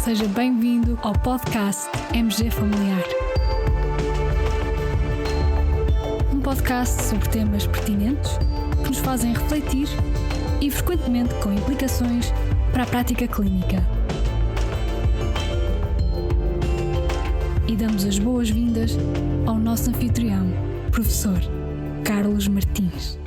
Seja bem-vindo ao podcast MG Familiar. Um podcast sobre temas pertinentes que nos fazem refletir e frequentemente com implicações para a prática clínica. E damos as boas-vindas ao nosso anfitrião, professor Carlos Martins.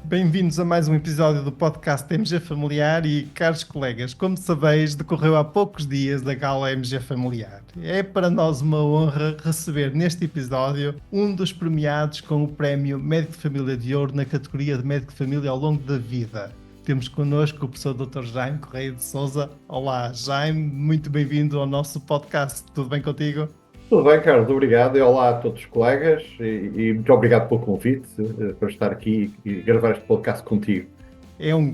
Bem-vindos a mais um episódio do podcast MG Familiar e, caros colegas, como sabeis, decorreu há poucos dias a Gala MG Familiar. É para nós uma honra receber neste episódio um dos premiados com o Prémio Médico de Família de Ouro na categoria de Médico de Família ao longo da vida. Temos connosco o professor Dr. Jaime Correia de Sousa. Olá, Jaime, muito bem-vindo ao nosso podcast. Tudo bem contigo? Tudo bem, Carlos, obrigado. E olá a todos os colegas e muito obrigado pelo convite para estar aqui e gravar este podcast contigo. É um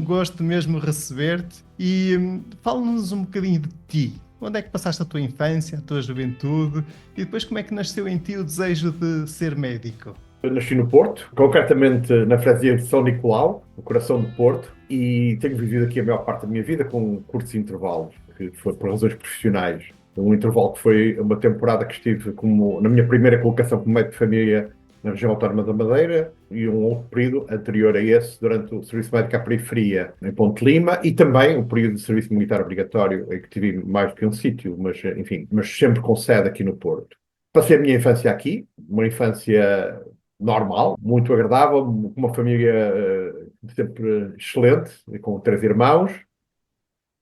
gosto mesmo receber-te e fala-nos um bocadinho de ti. Onde é que passaste a tua infância, a tua juventude e depois como é que nasceu em ti o desejo de ser médico? Eu nasci no Porto, concretamente na freguesia de São Nicolau, no coração do Porto, e tenho vivido aqui a maior parte da minha vida com curtos intervalos, que foi por razões profissionais. Um intervalo que foi uma temporada que estive na minha primeira colocação como médico de família na região autónoma da Madeira e um outro período anterior a esse durante o serviço médico à periferia em Ponte Lima e também um período de serviço militar obrigatório em que tive mais do que um sítio, mas sempre com sede aqui no Porto. Passei a minha infância aqui, uma infância normal, muito agradável, com uma família sempre excelente, com 3 irmãos.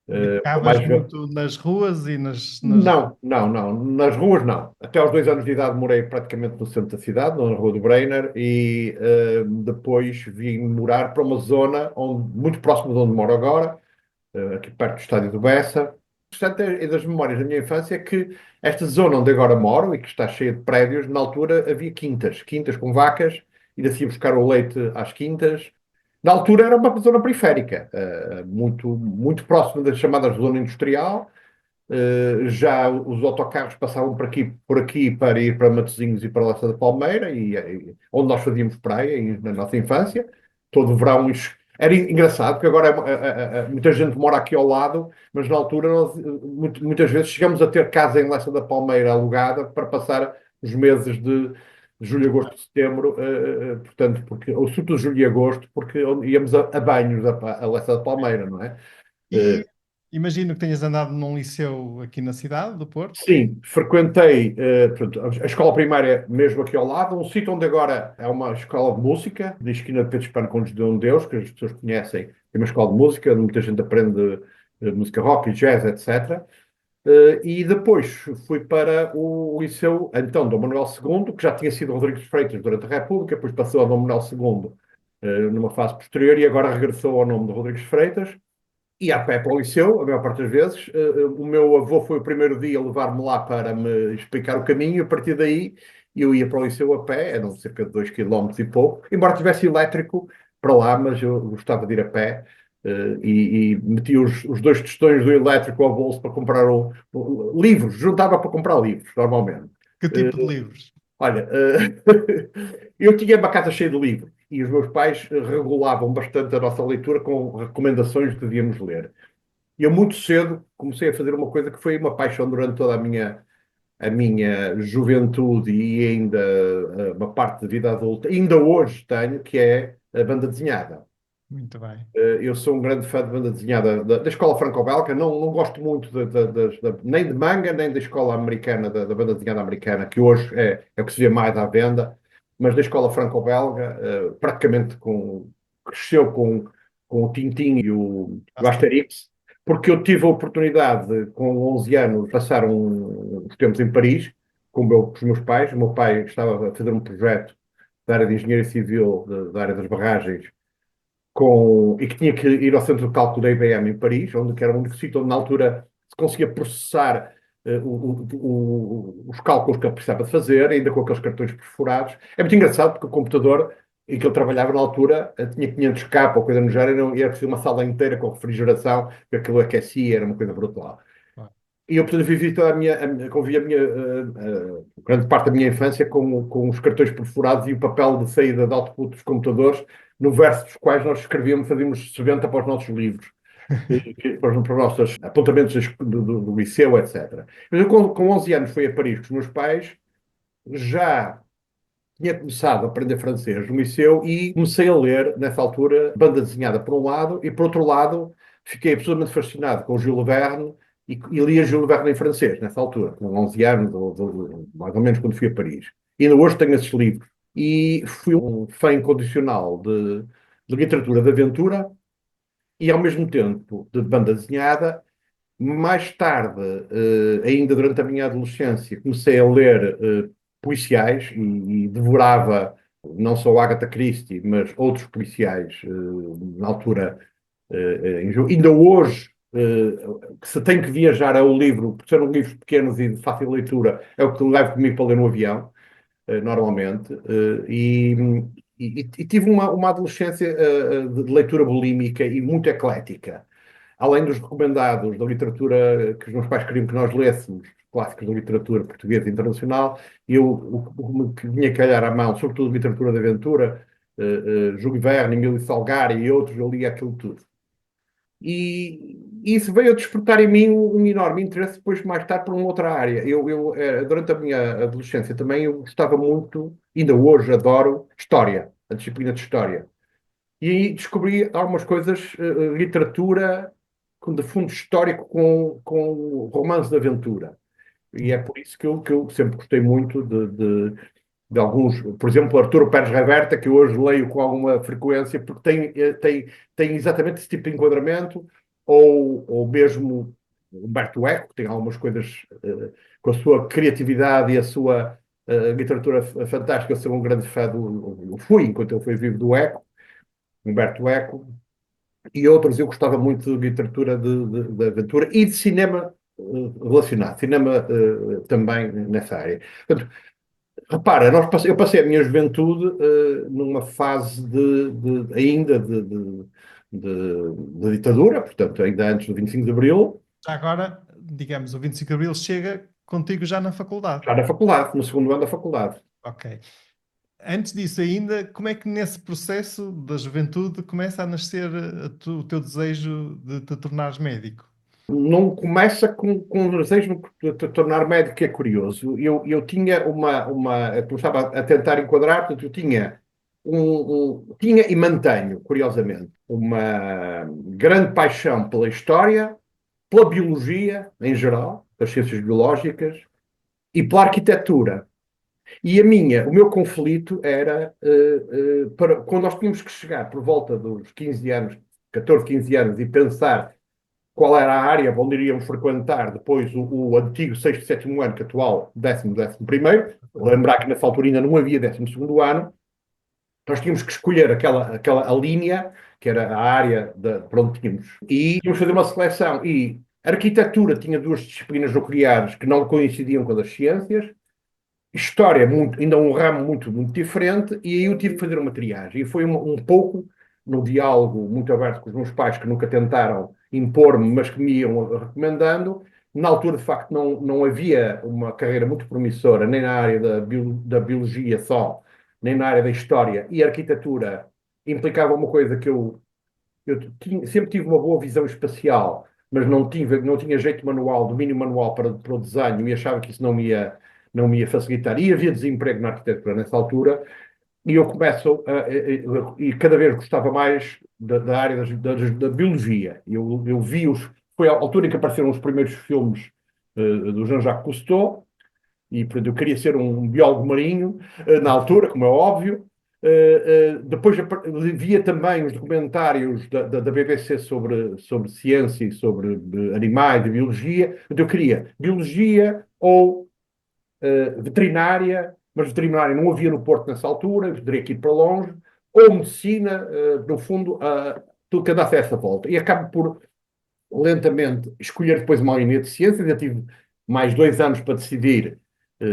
Ficavas muito nas ruas e nas... Não. Nas ruas não. Até aos 2 anos de idade morei praticamente no centro da cidade, na Rua do Breiner, e depois vim morar para uma zona muito próxima de onde moro agora, aqui perto do Estádio do Bessa. Portanto, é das memórias da minha infância que esta zona onde agora moro e que está cheia de prédios, na altura havia quintas com vacas, e ia buscar o leite às quintas. Na altura era uma zona periférica, muito próxima da chamada zona industrial. Já os autocarros passavam por aqui para ir para Matosinhos e para a Laça da Palmeira, onde nós fazíamos praia na nossa infância. Todo o verão era engraçado, porque agora muita gente mora aqui ao lado, mas na altura nós muitas vezes chegamos a ter casa em Laça da Palmeira alugada para passar os meses de julho, agosto, setembro, portanto, ou sobretudo julho e agosto, porque íamos a banhos a Laça da Palmeira, não é? E imagino que tenhas andado num liceu aqui na cidade do Porto. Sim, frequentei portanto, a escola primária mesmo aqui ao lado, um sítio onde agora é uma escola de música, de esquina de Pedro Hispano com de Deus, que as pessoas conhecem, é uma escola de música, onde muita gente aprende música rock e jazz, etc. E depois fui para o liceu, então, Dom Manuel II, que já tinha sido Rodrigues de Freitas durante a República, depois passou a Dom Manuel II numa fase posterior e agora regressou ao nome de Rodrigues de Freitas. E a pé para o liceu, a maior parte das vezes. O meu avô foi o primeiro dia a levar-me lá para me explicar o caminho, e a partir daí eu ia para o liceu a pé, eram cerca de 2 quilómetros e pouco, embora tivesse elétrico para lá, mas eu gostava de ir a pé. E metia os 2 tostões do elétrico ao bolso para comprar livros, juntava para comprar livros, normalmente. Que tipo de livros? Olha, eu tinha uma casa cheia de livros e os meus pais regulavam bastante a nossa leitura com recomendações que devíamos ler. E eu muito cedo comecei a fazer uma coisa que foi uma paixão durante toda a minha juventude e ainda uma parte da vida adulta, ainda hoje tenho, que é a banda desenhada. Muito bem. Eu sou um grande fã de banda desenhada da escola franco-belga, não gosto muito nem de manga, nem da escola americana, da banda desenhada americana, que hoje é o que se vê mais à venda, mas da escola franco-belga, praticamente cresceu com o Tintin e o Asterix, porque eu tive a oportunidade, com 11 anos, de passar uns tempos em Paris, com os meus pais. O meu pai estava a fazer um projeto da área de engenharia civil, da área das barragens, e que tinha que ir ao centro de cálculo da IBM em Paris, que era um único sítio onde na altura se conseguia processar os cálculos que ele precisava de fazer, ainda com aqueles cartões perfurados. É muito engraçado porque o computador em que eu trabalhava na altura, tinha 500 capa ou coisa no género, e era preciso uma sala inteira com refrigeração, porque aquilo aquecia, era uma coisa brutal. E eu, portanto, vivi toda convivi a minha, grande parte da minha infância com os cartões perfurados e o papel de saída de output dos computadores, no verso dos quais nós escrevíamos, fazíamos serventa para os nossos livros, para os nossos apontamentos do liceu, etc. Mas eu, com 11 anos, fui a Paris com os meus pais, já tinha começado a aprender francês no liceu e comecei a ler, nessa altura, banda desenhada por um lado e, por outro lado, fiquei absolutamente fascinado com o Jules Verne e lia Jules Verne em francês, nessa altura, com 11 anos, mais ou menos quando fui a Paris. E ainda hoje tenho esses livros. E fui um fã incondicional de literatura de aventura e, ao mesmo tempo, de banda desenhada. Mais tarde, ainda durante a minha adolescência, comecei a ler policiais e devorava não só Agatha Christie, mas outros policiais na altura. Ainda hoje, que se tem que viajar ao livro, por ser um livro pequenos e de fácil leitura, é o que levo comigo para ler no avião, normalmente. E tive uma adolescência de leitura bulímica e muito eclética. Além dos recomendados da literatura que os meus pais queriam que nós lêssemos, clássicos da literatura portuguesa e internacional, o que vinha calhar à mão, sobretudo literatura de aventura, Júlio Verne, Emílio Salgari e outros, eu lia aquilo tudo. E isso veio a despertar em mim um enorme interesse depois, mais tarde, por uma outra área. Durante a minha adolescência também, eu gostava muito, ainda hoje adoro, história, a disciplina de história. E aí descobri algumas coisas, literatura de fundo histórico com romance de aventura. E é por isso que eu sempre gostei muito de alguns, por exemplo, Arturo Pérez Reverte, que eu hoje leio com alguma frequência, porque tem exatamente esse tipo de enquadramento, ou mesmo Humberto Eco, que tem algumas coisas com a sua criatividade e a sua literatura fantástica. Eu sou um grande fã fui, enquanto ele foi vivo, do Eco, Humberto Eco, e outros. Eu gostava muito de literatura de aventura e de cinema relacionado, cinema também nessa área. Portanto, repara, eu passei a minha juventude numa fase ainda de ditadura, portanto, ainda antes do 25 de Abril, Já agora, digamos, o 25 de Abril chega contigo já na faculdade. já na faculdade, no segundo ano da faculdade. Ok. Antes disso ainda, como é que nesse processo da juventude começa a nascer o teu desejo de te tornares médico? Não começa com o desejo de te tornar médico, que é curioso. Eu tinha eu estava a tentar enquadrar, portanto, eu tinha e mantenho, curiosamente, uma grande paixão pela história, pela biologia em geral, das ciências biológicas, e pela arquitetura. E o meu conflito era, quando nós tínhamos que chegar por volta dos 15 anos, 14, 15 anos, e pensar qual era a área onde iríamos frequentar depois o antigo sexto e sétimo ano, que atual 11º. Lembrar que nessa altura ainda não havia 12º ano. Nós tínhamos que escolher a linha, que era a área para onde tínhamos. E tínhamos que fazer uma seleção. E a arquitetura tinha duas disciplinas nucleares que não coincidiam com as das ciências. História, ainda um ramo muito, muito diferente. E aí eu tive que fazer uma triagem. E foi um pouco no diálogo muito aberto com os meus pais, que nunca tentaram impor-me, mas que me iam recomendando. Na altura, de facto, não havia uma carreira muito promissora, nem na área da biologia só, nem na área da história. E a arquitetura implicava uma coisa que eu sempre tive uma boa visão espacial, mas não tinha jeito manual, domínio manual para o desenho, e achava que isso não me ia facilitar. E havia desemprego na arquitetura nessa altura. E eu começo e cada vez gostava mais da área da biologia. Eu vi foi a altura em que apareceram os primeiros filmes do Jean-Jacques Cousteau, e portanto eu queria ser um biólogo marinho na altura, como é óbvio. Depois via também os documentários da BBC sobre ciência e sobre animais e biologia. Eu queria biologia ou veterinária, mas veterinária não havia no Porto nessa altura, eu teria que ir para longe, ou medicina, no fundo, tudo que andasse a essa volta. E acabo por, lentamente, escolher depois uma linha de ciências. Eu tive mais 2 anos para decidir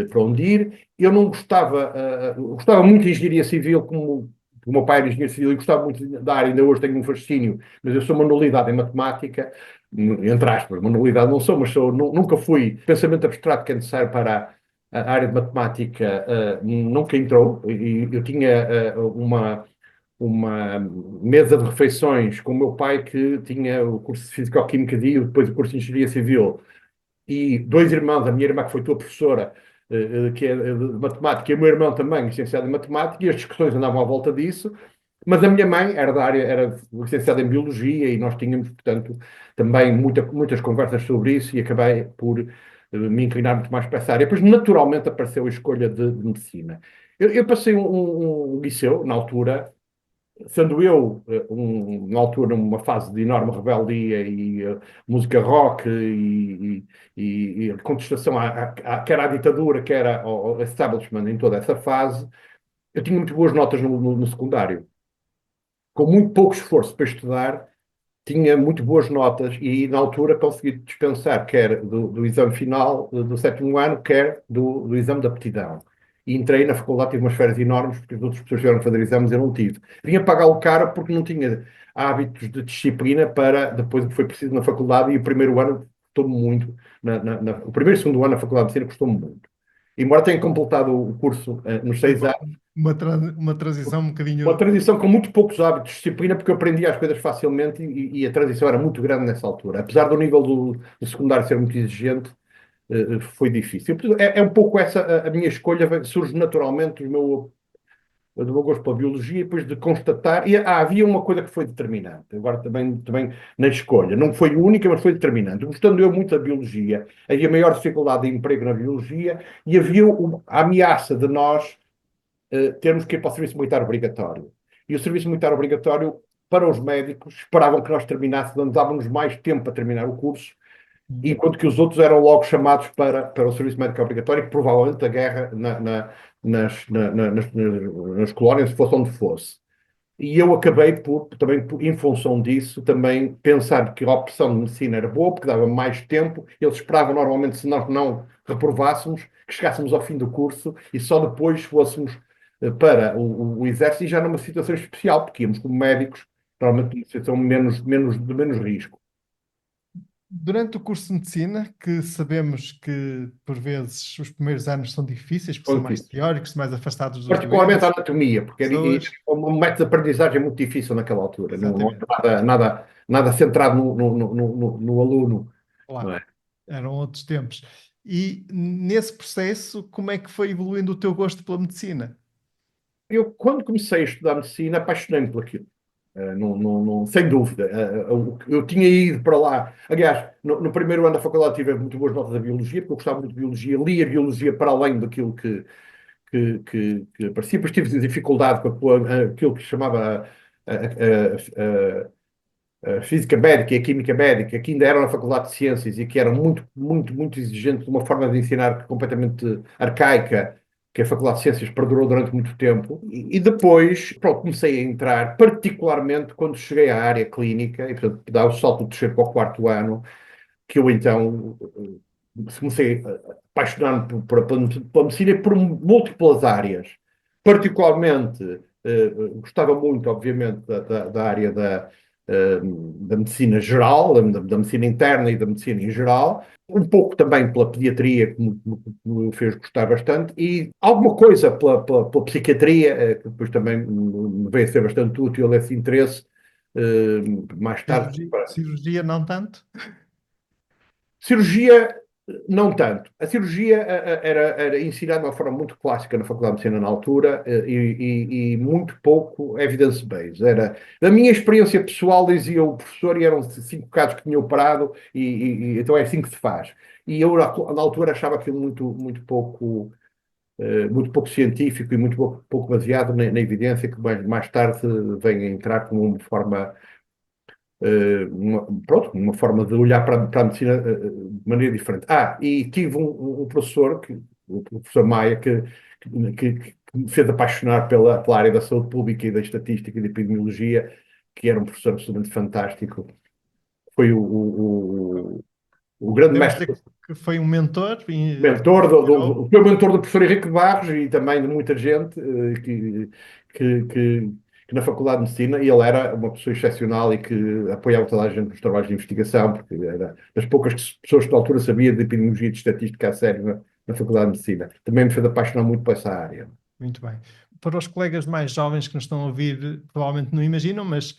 para onde ir. Eu não gostava muito de engenharia civil, como o meu pai era engenheiro civil e gostava muito da área, ainda hoje tenho um fascínio, mas eu sou uma nulidade em matemática, entre aspas, uma nulidade não sou, mas nunca fui. Pensamento abstrato que é necessário para a área de matemática nunca entrou. E eu tinha uma mesa de refeições com o meu pai que tinha o curso de Físico-Química e depois o curso de Engenharia Civil e dois irmãos, a minha irmã que foi tua professora, que é de matemática, e o meu irmão também, licenciado em matemática, e as discussões andavam à volta disso, mas a minha mãe era da área, era licenciada em biologia e nós tínhamos, portanto, também muitas conversas sobre isso e acabei por me inclinar muito mais para essa área. Depois, naturalmente, apareceu a escolha de medicina. Eu passei um liceu, na altura, sendo eu, na altura, numa fase de enorme rebeldia e música rock e contestação quer à ditadura, quer ao establishment em toda essa fase, eu tinha muito boas notas no secundário. Com muito pouco esforço para estudar, tinha muito boas notas e, na altura, consegui dispensar quer do exame final do sétimo ano, quer do exame de aptidão. E entrei na faculdade, tive umas férias enormes, porque as outras pessoas tiveram que fazer exames e eu não tive. Vinha pagá-lo caro porque não tinha hábitos de disciplina para depois o que foi preciso na faculdade e o primeiro ano custou-me muito. O primeiro e segundo ano na faculdade de medicina custou-me muito. Embora tenha completado o curso nos 6 anos, Uma transição um uma bocadinho. transição com muito poucos hábitos de disciplina, porque eu aprendi as coisas facilmente e a transição era muito grande nessa altura. Apesar do nível do secundário ser muito exigente, foi difícil. É um pouco essa a minha escolha, surge naturalmente do meu gosto pela biologia, e depois de constatar. E havia uma coisa que foi determinante, agora também na escolha. Não foi única, mas foi determinante. Gostando eu muito da biologia, havia maior dificuldade de emprego na biologia e havia a ameaça de nós termos que ir para o serviço militar obrigatório. E o serviço militar obrigatório, para os médicos, esperavam que nós terminássemos, dávamos mais tempo para terminar o curso, enquanto que os outros eram logo chamados para o serviço médico obrigatório, que provavelmente a guerra nas colónias, se fosse onde fosse. E eu acabei também em função disso, também pensar que a opção de medicina era boa, porque dava mais tempo. Eles esperavam normalmente, se nós não reprovássemos, que chegássemos ao fim do curso e só depois fôssemos para o exército e já numa situação especial, porque íamos como médicos, normalmente numa situação de menos risco. Durante o curso de medicina, que sabemos que por vezes os primeiros anos são difíceis, porque são mais teóricos, mais afastados dos Particularmente a doentes, anatomia, porque pessoas. um método de aprendizagem muito difícil naquela altura. Não Exatamente. era nada centrado no aluno. Claro, Não é? eram outros tempos. E nesse processo, como é que foi evoluindo o teu gosto pela medicina? Eu, quando comecei a estudar medicina, apaixonei-me por aquilo. Sem dúvida. Eu tinha ido para lá. Aliás, no primeiro ano da faculdade tive muito boas notas da biologia, porque eu gostava muito de biologia, lia biologia para além daquilo que aparecia. Depois tive dificuldade com aquilo que se chamava a física médica e a química médica, que ainda eram na faculdade de ciências e que eram muito, muito, muito exigentes, de uma forma de ensinar completamente arcaica, que a faculdade de ciências perdurou durante muito tempo. E depois, pronto, comecei a entrar, particularmente quando cheguei à área clínica, e portanto, dá o salto do terceiro para o quarto ano, que eu então comecei a apaixonar-me pela medicina e por múltiplas áreas. Particularmente, gostava muito, obviamente, da área da medicina geral, da medicina interna e da medicina em geral, um pouco também pela pediatria, que me fez gostar bastante, e alguma coisa pela psiquiatria, que depois também me veio a ser bastante útil esse interesse, mais tarde. Cirurgia não tanto? Cirurgia, não tanto. A cirurgia era ensinada de uma forma muito clássica na Faculdade de Medicina na altura e muito pouco evidence-based. Da minha experiência pessoal, dizia o professor, e eram 5 casos que tinha operado, então é assim que se faz. E eu, na altura, achava aquilo muito pouco científico e muito pouco baseado na evidência, que mais tarde vem a entrar como uma forma uma forma de olhar para a medicina de maneira diferente. E tive um professor, o professor Maia, que me fez apaixonar pela área da saúde pública e da estatística e da epidemiologia, que era um professor absolutamente fantástico. Foi o grande Podemos mestre. dizer que foi um mentor? Foi o mentor do professor Henrique Barros e também de muita gente que que na Faculdade de Medicina ele era uma pessoa excepcional e que apoiava toda a gente nos trabalhos de investigação, porque era das poucas pessoas que na altura sabia de epidemiologia e de estatística a sério na Faculdade de Medicina. Também me fez apaixonar muito por essa área. Muito bem. Para os colegas mais jovens que nos estão a ouvir, provavelmente não imaginam, mas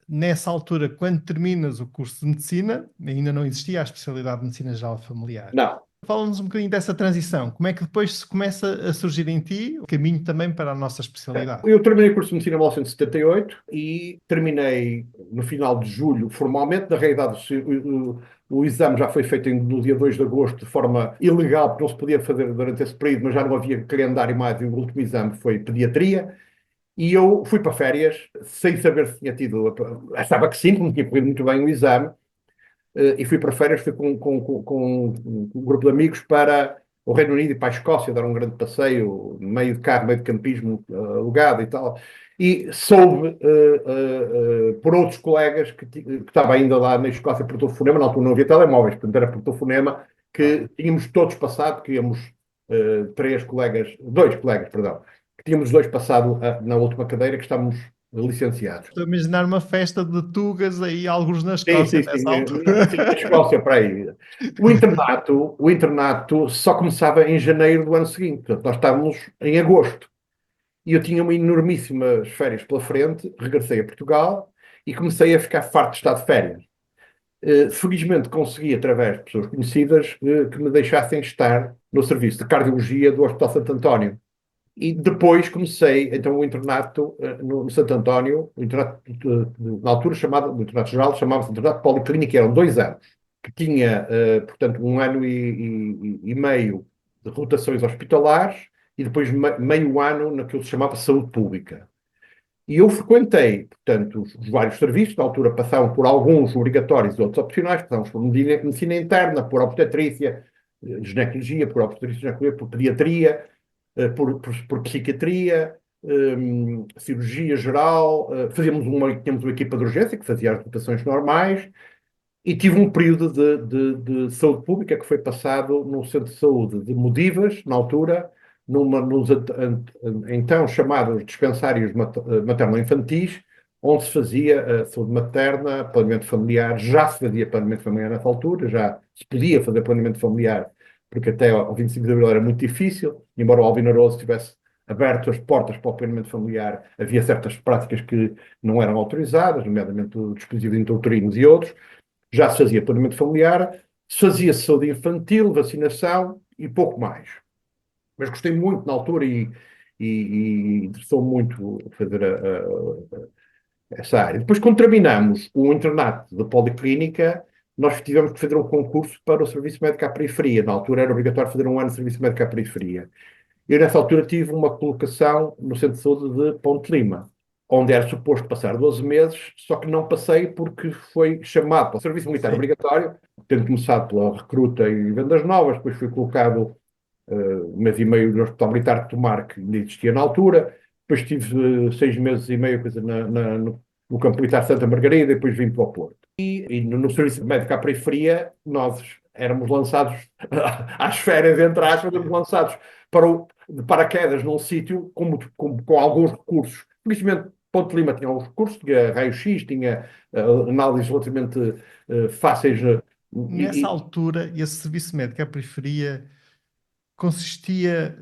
nessa altura, quando terminas o curso de Medicina, ainda não existia a especialidade de Medicina Geral Familiar. Não. Fala-nos um bocadinho dessa transição. Como é que depois se começa a surgir em ti o caminho também para a nossa especialidade? Eu terminei o curso de Medicina em 1978 e terminei no final de julho, formalmente. Na realidade, o exame já foi feito no dia 2 de agosto de forma ilegal, porque não se podia fazer durante esse período, mas já não havia calendário mais, e o último exame foi pediatria. E eu fui para férias, sem saber se tinha tido... Achava que sim, como tinha corrido muito bem o exame, e fui para férias, fui com um grupo de amigos para o Reino Unido e para a Escócia, dar um grande passeio, meio de carro, meio de campismo, alugado e tal. E soube por outros colegas que estava ainda lá na Escócia por telefonema, na altura não havia telemóveis, portanto era por telefonema, que tínhamos todos passado, que íamos dois colegas, perdão, que tínhamos dois passado na última cadeira, que estávamos licenciados. Estou a imaginar uma festa de tugas aí, alguns na Sim, Escócia, sim, nessa sim. altura. Sim, na Escócia, para aí. O internato só começava em janeiro do ano seguinte. Portanto, nós estávamos em agosto. E eu tinha uma enormíssimas férias pela frente. Regressei a Portugal e comecei a ficar farto de estar de férias. Felizmente consegui, através de pessoas conhecidas, que me deixassem estar no serviço de cardiologia do Hospital Santo António. E depois comecei, então, o internato no Santo António, o internato, na altura chamado, o internato geral, chamava-se internato policlínico, eram 2 anos, que tinha, portanto, 1 ano e meio de rotações hospitalares e depois meio ano naquilo que se chamava saúde pública. E eu frequentei, portanto, os vários serviços, na altura passavam por alguns obrigatórios e outros opcionais, passávamos por medicina interna, por obstetrícia, ginecologia, por obstetrícia, ginecologia, por pediatria, por psiquiatria, cirurgia geral, tínhamos uma equipa de urgência que fazia as rotações normais e tive um período de saúde pública que foi passado no centro de saúde de Modivas, na altura, nos então chamados dispensários materno-infantis, onde se fazia a saúde materna, planeamento familiar, já se fazia planeamento familiar nessa altura, já se podia fazer planeamento familiar, porque até ao 25 de abril era muito difícil, embora o Albino Aroso tivesse aberto as portas para o planeamento familiar, havia certas práticas que não eram autorizadas, nomeadamente o dispositivo de intrauterinos e outros. Já se fazia planeamento familiar, se fazia saúde infantil, vacinação e pouco mais. Mas gostei muito na altura e interessou muito fazer essa área. Depois, quando terminamos o internato da Policlínica, nós tivemos que fazer um concurso para o Serviço Médico à Periferia. Na altura era obrigatório fazer um ano de Serviço Médico à Periferia. Eu, nessa altura, tive uma colocação no Centro de Saúde de Ponte Lima, onde era suposto passar 12 meses, só que não passei porque foi chamado para o Serviço Militar Obrigatório, tendo começado pela recruta e vendas novas, depois fui colocado 1 mês e meio no Hospital Militar de Tomar, que ainda existia na altura, depois tive 6 meses e meio no Campo Militar Santa Margarida, e depois vim para o Porto. E no Serviço Médico à Periferia, nós éramos lançados às férias, entre aspas, éramos lançados de paraquedas num sítio com alguns recursos. Felizmente, Ponte Lima tinha alguns recursos, tinha raio-x, tinha análises relativamente fáceis. Nessa altura, esse serviço médico à periferia consistia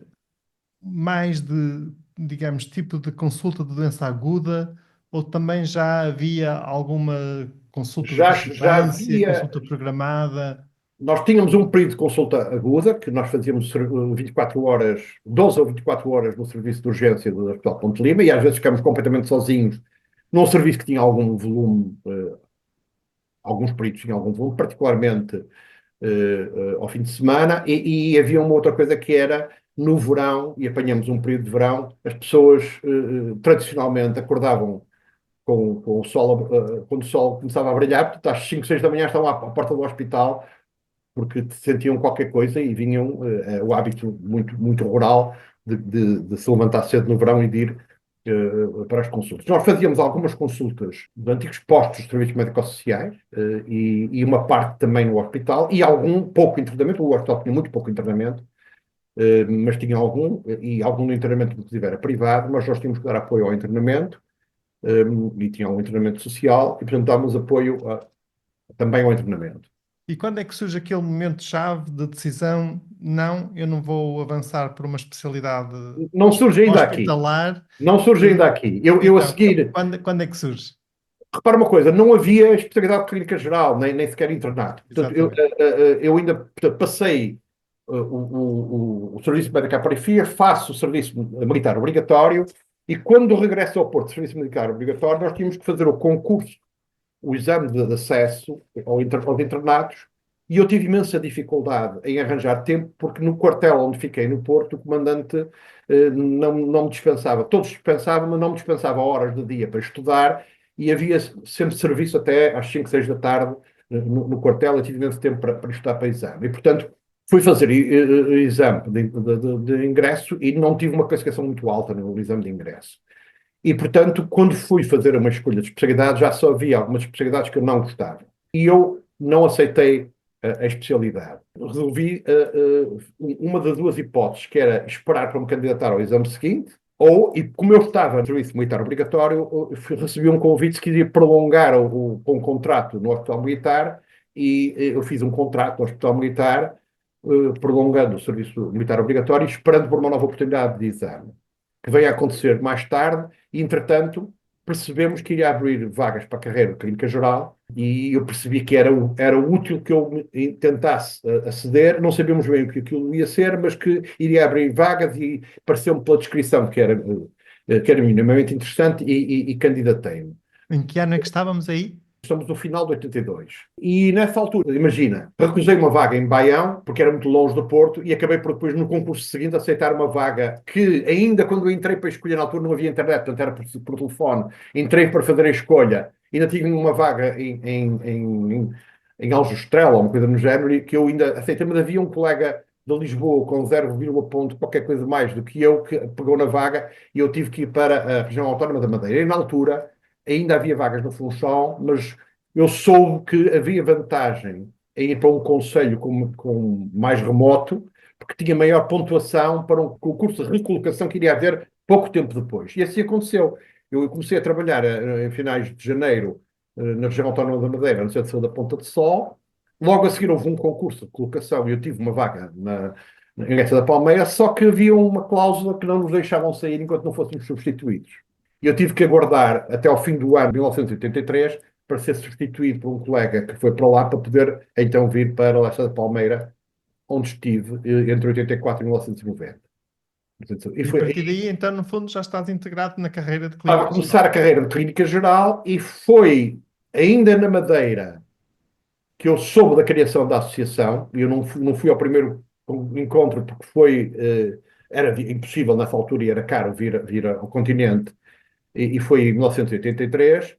mais de, digamos, tipo de consulta de doença aguda, ou também já havia alguma consulta de vigilância, consulta programada? Nós tínhamos um período de consulta aguda, que nós fazíamos 24 horas, 12 ou 24 horas no serviço de urgência do Hospital Ponte Lima, e às vezes ficámos completamente sozinhos num serviço que tinha algum volume, alguns períodos tinham algum volume, particularmente ao fim de semana, e havia uma outra coisa que era no verão, e apanhamos um período de verão, as pessoas tradicionalmente acordavam com o sol, quando o sol começava a brilhar, portanto, às 5, 6 da manhã estavam à porta do hospital, porque sentiam qualquer coisa e vinham, o hábito muito, muito rural de se levantar cedo no verão e de ir para as consultas. Nós fazíamos algumas consultas de antigos postos de serviços médico-sociais e uma parte também no hospital e algum pouco internamento. O hospital tinha muito pouco internamento, mas tinha algum, e algum do internamento inclusive era privado, mas nós tínhamos que dar apoio ao internamento e tinha um internamento social, e portanto dávamos apoio também ao internamento. E quando é que surge aquele momento-chave de decisão? Não, eu não vou avançar por uma especialidade Não surge ainda aqui. hospitalar. Não surge ainda aqui. Eu a Então, seguir, quando é que surge? repara uma coisa, não havia especialidade de clínica geral, nem sequer internato. Portanto, Exatamente. eu ainda portanto, passei o serviço médico à periferia, faço o serviço militar obrigatório, e quando regresso ao Porto, serviço militar obrigatório, nós tínhamos que fazer o concurso, o exame de acesso aos internatos, e eu tive imensa dificuldade em arranjar tempo, porque no quartel onde fiquei no Porto, o comandante não me dispensava, todos dispensavam, mas não me dispensava horas de dia para estudar, e havia sempre serviço até às 5, 6 da tarde no quartel, eu tive imenso tempo para estudar para exame. E, portanto, fui fazer exame de ingresso e não tive uma classificação muito alta no exame de ingresso. E, portanto, quando fui fazer uma escolha de especialidade, já só havia algumas especialidades que eu não gostava. E eu não aceitei a especialidade. Resolvi uma das duas hipóteses, que era esperar para me candidatar ao exame seguinte, e como eu estava no serviço militar obrigatório, recebi um convite se queria prolongar um contrato no Hospital Militar, e eu fiz um contrato no Hospital Militar, prolongando o serviço militar obrigatório e esperando por uma nova oportunidade de exame, que veio a acontecer mais tarde, e, entretanto, percebemos que iria abrir vagas para a carreira de Clínica Geral, e eu percebi que era útil que eu tentasse aceder. Não sabíamos bem o que aquilo ia ser, mas que iria abrir vagas, e pareceu-me pela descrição que era minimamente interessante, e candidatei-me. Em que ano é que estávamos aí? Estamos no final de 82. E nessa altura, imagina, recusei uma vaga em Baião, porque era muito longe do Porto, e acabei por depois, no concurso seguinte, aceitar uma vaga que, ainda quando eu entrei para escolher, na altura não havia internet, portanto era por telefone, entrei para fazer a escolha, ainda tive uma vaga em Aljustrel, ou uma coisa no género, e que eu ainda aceitei, mas havia um colega de Lisboa com 0, ponto, qualquer coisa mais do que eu, que pegou na vaga, e eu tive que ir para a região autónoma da Madeira. E na altura ainda havia vagas no Funchal, mas eu soube que havia vantagem em ir para um concelho com mais remoto, porque tinha maior pontuação para um concurso de recolocação que iria haver pouco tempo depois. E assim aconteceu. Eu comecei a trabalhar em finais de janeiro na região autónoma da Madeira, no centro da Ponta de Sol. Logo a seguir houve um concurso de colocação e eu tive uma vaga em Essa da Palmeira, só que havia uma cláusula que não nos deixavam sair enquanto não fôssemos substituídos. E eu tive que aguardar até ao fim do ano de 1983 para ser substituído por um colega que foi para lá, para poder então vir para Essa da Palmeira, onde estive entre 84 e 1990. E a partir daí, então, no fundo, já estás integrado na carreira de Estava a clínica começar a carreira de Clínica Geral, e foi ainda na Madeira que eu soube da criação da associação. Eu não fui ao primeiro encontro, porque era impossível nessa altura, e era caro vir ao continente, e foi em 1983.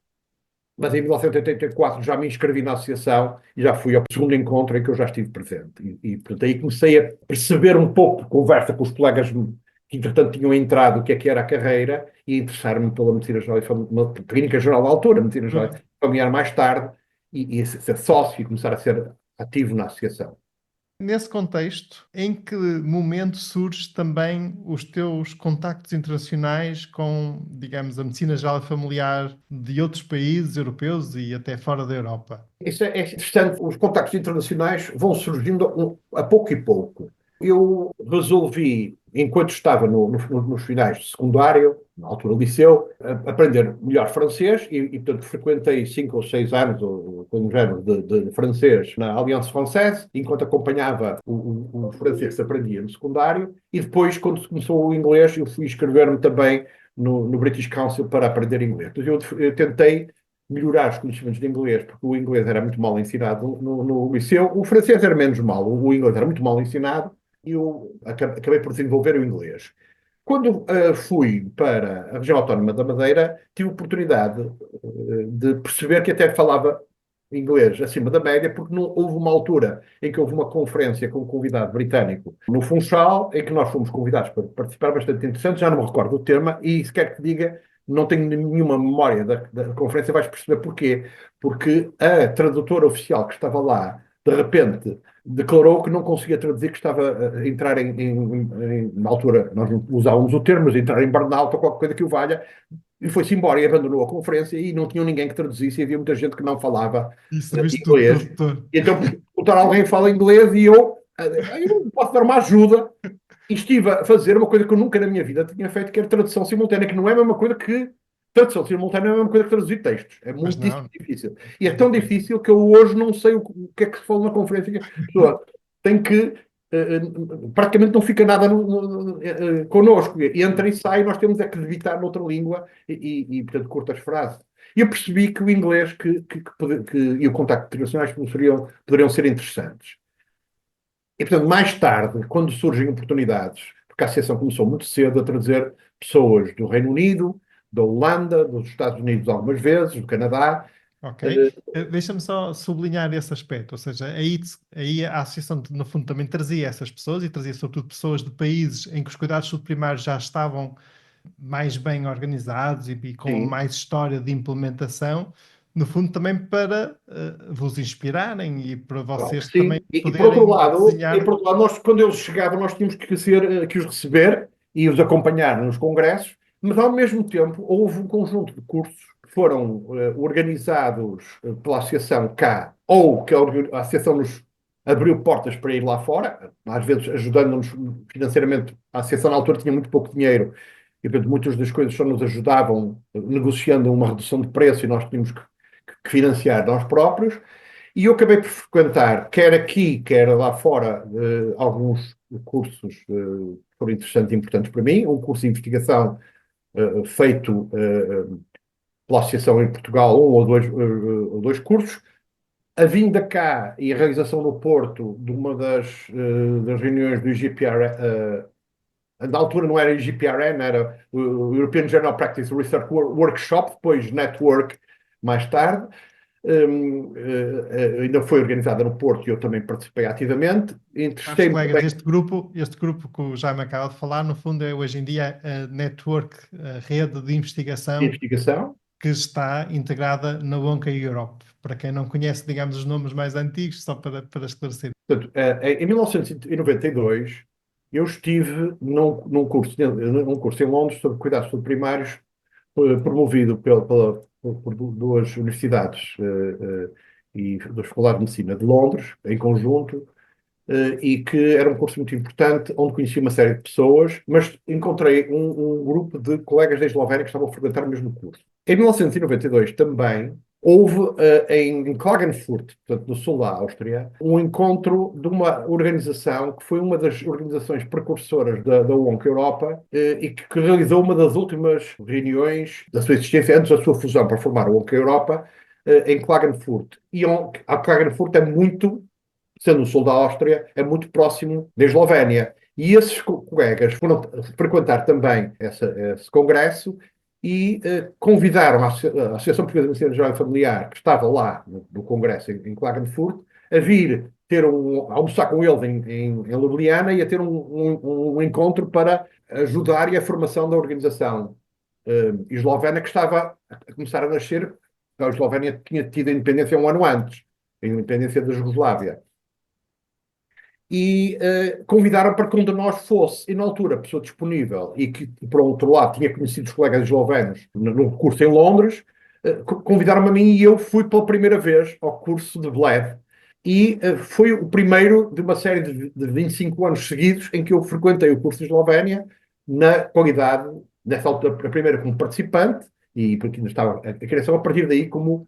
Mas em 1984 já me inscrevi na associação e já fui ao segundo encontro em que eu já estive presente. Portanto, aí comecei a perceber um pouco, conversa com os colegas que entretanto tinham entrado, o que era a carreira, e interessar-me pela medicina geral e clínica geral da altura, medicina geral e familiar mais tarde, e ser sócio e começar a ser ativo na associação. Nesse contexto, em que momento surge também os teus contactos internacionais com, digamos, a medicina geral e familiar de outros países europeus e até fora da Europa? Isso é interessante. Os contactos internacionais vão surgindo a pouco e pouco. Eu resolvi, enquanto estava nos finais de secundário, na altura liceu, aprender melhor francês, portanto, frequentei 5 ou 6 anos com um género de francês na Alliance Française, enquanto acompanhava o francês que se aprendia no secundário, e depois, quando começou o inglês, eu fui inscrever-me também no British Council para aprender inglês. Então, eu tentei melhorar os conhecimentos de inglês, porque o inglês era muito mal ensinado no liceu, o francês era menos mal, o inglês era muito mal ensinado, e eu acabei por desenvolver o inglês. Quando fui para a região autónoma da Madeira, tive a oportunidade de perceber que até falava inglês acima da média, porque não houve uma altura em que houve uma conferência com um convidado britânico no Funchal, em que nós fomos convidados para participar, bastante interessante, já não me recordo do tema, e se quer que diga, não tenho nenhuma memória da conferência, vais perceber porquê. Porque a tradutora oficial que estava lá, de repente, declarou que não conseguia traduzir, que estava a entrar na altura, nós não usávamos o termo, mas entrar em burnout ou qualquer coisa que o valha, e foi-se embora e abandonou a conferência e não tinham ninguém que traduzisse e havia muita gente que não falava E serviste de inglês. tradutor. E então, perguntar a alguém que fala inglês e eu posso dar uma ajuda. E estive a fazer uma coisa que eu nunca na minha vida tinha feito, que era tradução simultânea, que não é a mesma coisa que. Tradução simultânea não é a mesma coisa que traduzir textos. É Mas muitíssimo não, difícil. E é é tão difícil. difícil que eu hoje não sei o que é que se fala na conferência. A pessoa tem que. Praticamente não fica nada connosco. E entra e sai, nós temos é que debitar noutra língua portanto, curtas frases. E eu percebi que o inglês e o contacto internacionais poderiam ser interessantes. E, portanto, mais tarde, quando surgem oportunidades, porque a Associação começou muito cedo a trazer pessoas do Reino Unido, da Holanda, dos Estados Unidos algumas vezes, do Canadá. Ok. eh, Deixa-me só sublinhar esse aspecto, ou seja, aí a associação, no fundo, também trazia essas pessoas e trazia sobretudo pessoas de países em que os cuidados subprimários já estavam mais bem organizados e com sim, mais história de implementação, no fundo também para vos inspirarem e para claro vocês que também sim. poderem E desenhar. por outro lado, nós, quando eles chegavam, nós tínhamos que os receber e os acompanhar nos congressos, mas ao mesmo tempo houve um conjunto de cursos que foram organizados pela Associação cá, ou que a Associação nos abriu portas para ir lá fora, às vezes ajudando-nos financeiramente. A Associação na altura tinha muito pouco dinheiro e, portanto, muitas das coisas só nos ajudavam negociando uma redução de preço e nós tínhamos que financiar nós próprios. E eu acabei por frequentar, quer aqui, quer lá fora, alguns cursos que foram interessantes e importantes para mim. Um curso de investigação feito pela Associação em Portugal, um ou dois cursos. A vinda cá e a realização no Porto de uma das reuniões do IGPR, na altura não era IGPRN, era o European General Practice Research Workshop, depois Network, mais tarde. Ainda foi organizada no Porto e eu também participei ativamente. Caros Interessei-me colegas, também este grupo que o Jaime acaba de falar, no fundo, é hoje em dia a network, a rede de em investigação investigação. que está integrada na Wonka Europe. Para quem não conhece, digamos, os nomes mais antigos, só para esclarecer. Portanto, em 1992, eu estive num curso em Londres sobre cuidados subprimários, promovido por duas universidades e da Escola de Medicina de Londres, em conjunto, e que era um curso muito importante, onde conheci uma série de pessoas, mas encontrei um grupo de colegas da Eslovénia que estavam a frequentar o mesmo curso. Em 1992 também houve em Klagenfurt, portanto no sul da Áustria, um encontro de uma organização que foi uma das organizações precursoras da ONC Europa e que realizou uma das últimas reuniões da sua existência antes da sua fusão para formar a ONC Europa em Klagenfurt. E a Klagenfurt é muito, sendo o sul da Áustria, é muito próximo da Eslovénia. E esses colegas foram frequentar também esse congresso e convidaram a Associação Portuguesa de Medicina Geral e Familiar, que estava lá no congresso em Klagenfurt, a vir a almoçar com eles em Ljubljana e a ter um encontro para ajudar e a formação da organização eslovena que estava a começar a nascer. A Eslovénia tinha tido a independência um ano antes, a independência da Jugoslávia. E convidaram para que um de nós fosse, e na altura, a pessoa disponível e que, por outro lado, tinha conhecido os colegas eslovenos no curso em Londres, convidaram-me a mim e eu fui pela primeira vez ao curso de Bled. E foi o primeiro de uma série de 25 anos seguidos em que eu frequentei o curso de Eslovénia na qualidade, nessa altura, a primeira como participante, e porque ainda estava a criação, a partir daí como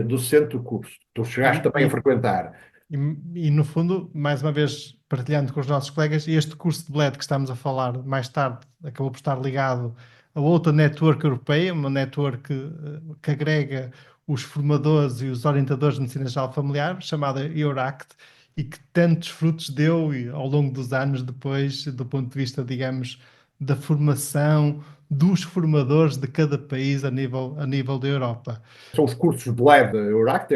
docente do curso. Tu chegaste E, também a frequentar. no fundo, mais uma vez, partilhando com os nossos colegas, este curso de BLED que estamos a falar mais tarde acabou por estar ligado a outra network europeia, uma network que agrega os formadores e os orientadores de medicina geral familiar, chamada EURACT, e que tantos frutos deu ao longo dos anos depois, do ponto de vista, digamos, da formação dos formadores de cada país a nível da Europa. São os cursos de LEB da EURAC, da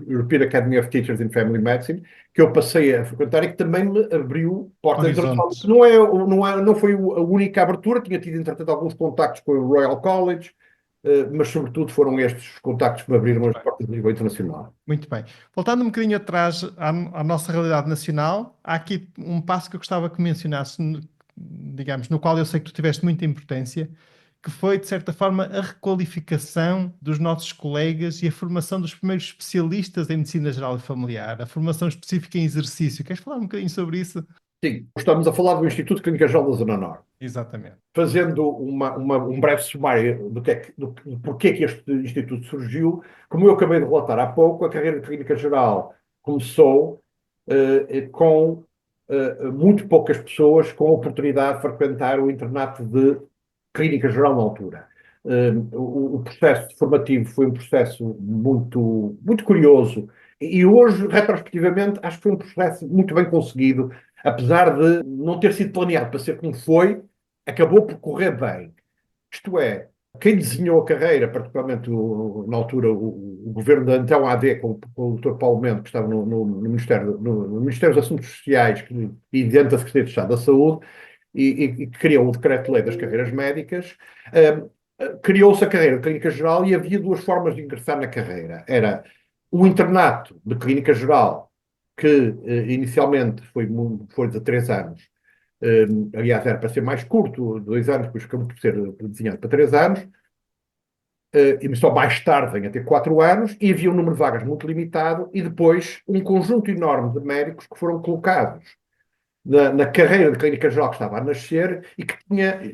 European Academy of Teachers in Family Medicine, que eu passei a frequentar e que também me abriu portas. Horizontes. Não foi a única abertura, tinha tido, entretanto, alguns contactos com o Royal College, mas, sobretudo, foram estes os contactos que me abriram as portas a nível internacional. Muito bem. Voltando um bocadinho atrás à nossa realidade nacional, há aqui um passo que eu gostava que mencionasse, digamos, no qual eu sei que tu tiveste muita importância, que foi, de certa forma, a requalificação dos nossos colegas e a formação dos primeiros especialistas em medicina geral e familiar, a formação específica em exercício. Queres falar um bocadinho sobre isso? Sim, estamos a falar do Instituto de Clínica Geral da Zona Norte. Exatamente. Fazendo um breve sumário do porquê que este instituto surgiu, como eu acabei de relatar há pouco, a carreira de Clínica Geral começou com muito poucas pessoas com a oportunidade de frequentar o internato de Clínica Geral na altura. O processo formativo foi um processo muito, muito curioso e hoje, retrospectivamente, acho que foi um processo muito bem conseguido, apesar de não ter sido planeado para ser como foi, acabou por correr bem. Isto é, quem desenhou a carreira, particularmente na altura o governo da então AD, com o Dr. Paulo Mendes, que estava no Ministério dos Assuntos Sociais e dentro da Secretaria de Estado da Saúde, e criou o Decreto-Lei das Carreiras Médicas, criou-se a carreira de Clínica Geral e havia duas formas de ingressar na carreira. Era o internato de Clínica Geral, que inicialmente foi de 3 anos, aliás, era para ser mais curto, 2 anos, depois acabou por ser desenhado para 3 anos, e só mais tarde vem a ter 4 anos, e havia um número de vagas muito limitado, e depois um conjunto enorme de médicos que foram colocados na carreira de Clínica Geral que estava a nascer e que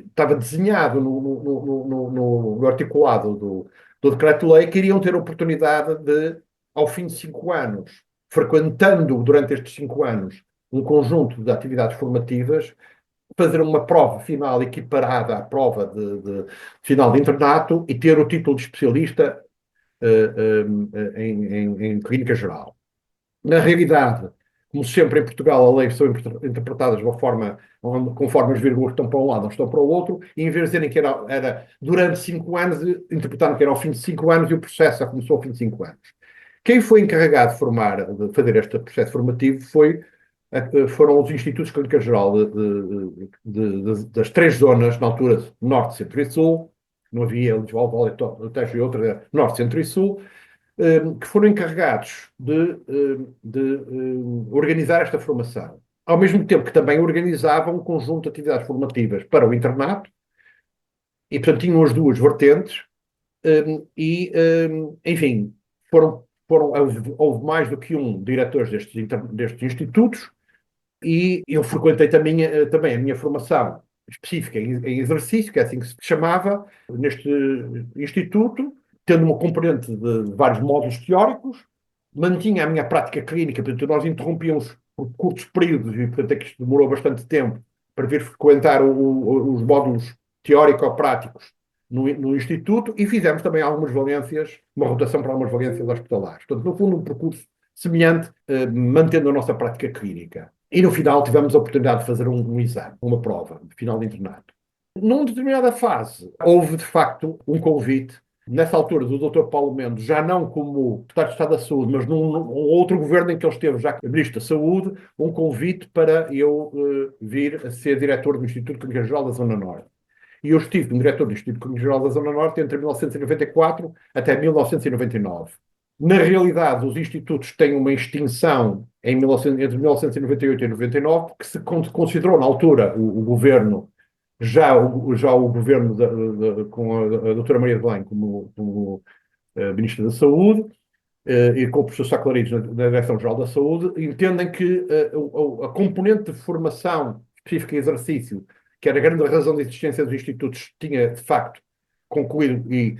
estava desenhado no articulado do Decreto-Lei, que iriam ter a oportunidade de, ao fim de 5 anos, frequentando durante estes 5 anos um conjunto de atividades formativas, fazer uma prova final equiparada à prova de final de internato e ter o título de especialista em Clínica Geral. Na realidade, como sempre em Portugal, as leis são interpretadas de uma forma, conforme as vírgulas estão para um lado ou estão para o outro, e em vez de dizerem que era durante 5 anos, interpretaram que era ao fim de 5 anos e o processo já começou ao fim de 5 anos. Quem foi encarregado de fazer este processo formativo foram os Institutos de Clínica Geral das 3 zonas, na altura, Norte, Centro e Sul. Não havia Lisboa, Vale, Tejo e outra, era Norte, Centro e Sul, que foram encarregados de organizar esta formação. Ao mesmo tempo que também organizavam um conjunto de atividades formativas para o internato, e portanto tinham as duas vertentes, enfim, houve mais do que um diretores destes institutos, e eu frequentei também a minha formação específica em exercício, que é assim que se chamava, neste instituto, tendo uma componente de vários módulos teóricos, mantinha a minha prática clínica, portanto nós interrompíamos por curtos períodos, e portanto é que isto demorou bastante tempo para vir frequentar os módulos teórico-práticos no Instituto, e fizemos também algumas valências, uma rotação para algumas valências hospitalares. Portanto, no fundo, um percurso semelhante, mantendo a nossa prática clínica. E no final tivemos a oportunidade de fazer um exame, uma prova, de final de internato. Numa determinada fase, houve de facto um convite, nessa altura do Dr. Paulo Mendes, já não como Secretário de Estado da Saúde, mas num outro governo em que ele esteve já como Ministro da Saúde, um convite para eu vir a ser diretor do Instituto de Clínica Geral da Zona Norte. E eu estive como diretor do Instituto de Clínica Geral da Zona Norte entre 1994 até 1999. Na realidade, os institutos têm uma extinção entre 1998 e 99, porque se considerou na altura o governo, já o governo com a doutora Maria de Belém como Ministra da Saúde, e com o professor Sá Clarides na Direção-Geral da Saúde, entendem que a componente de formação específica e exercício, que era a grande razão de existência dos institutos, tinha de facto concluído, e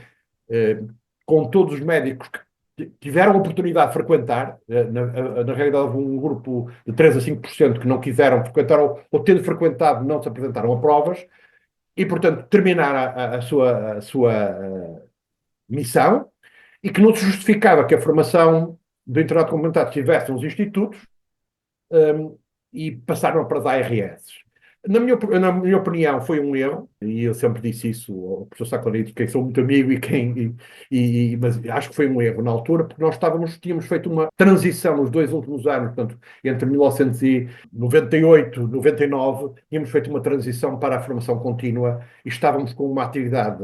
com todos os médicos que tiveram a oportunidade de frequentar, na realidade houve um grupo de 3 a 5% que não quiseram frequentar, ou tendo frequentado não se apresentaram a provas, e portanto terminaram a sua missão, e que não se justificava que a formação do internato complementar tivesse nos institutos, e passaram para as ARS. Na minha opinião, foi um erro, e eu sempre disse isso ao professor Sá Clarides, quem sou muito amigo, mas acho que foi um erro na altura, porque nós tínhamos feito uma transição nos 2 últimos anos, portanto, entre 1998 e 99, tínhamos feito uma transição para a formação contínua, e estávamos com uma atividade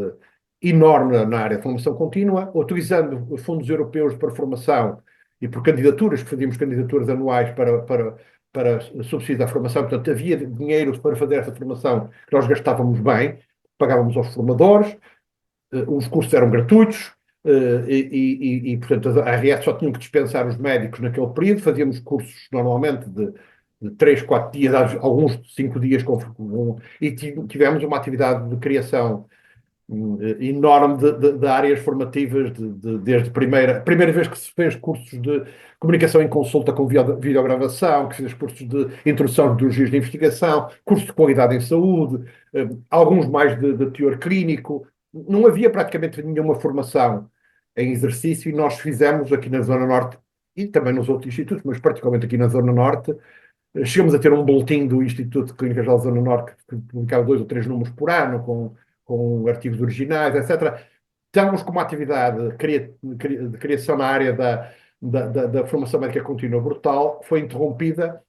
enorme na área de formação contínua, utilizando os fundos europeus para formação e por candidaturas, que fazíamos candidaturas anuais para subsídio à formação. Portanto, havia dinheiro para fazer essa formação que nós gastávamos bem, pagávamos aos formadores, os cursos eram gratuitos, portanto, a ARS só tinham que dispensar os médicos naquele período, fazíamos cursos normalmente de 3, 4 dias, alguns de 5 dias, e tivemos uma atividade de criação enorme de áreas formativas, desde a primeira vez que se fez cursos de comunicação em consulta com videogravação, que se fez cursos de introdução de biologias de investigação, cursos de qualidade em saúde, alguns mais de teor clínico. Não havia praticamente nenhuma formação em exercício e nós fizemos aqui na Zona Norte e também nos outros institutos, mas particularmente aqui na Zona Norte, chegamos a ter um boletim do Instituto de Clínica Geral da Zona Norte que publicava 2 ou 3 números por ano, com artigos originais, etc. Estamos com uma atividade de criação na área da formação médica contínua brutal, foi interrompida,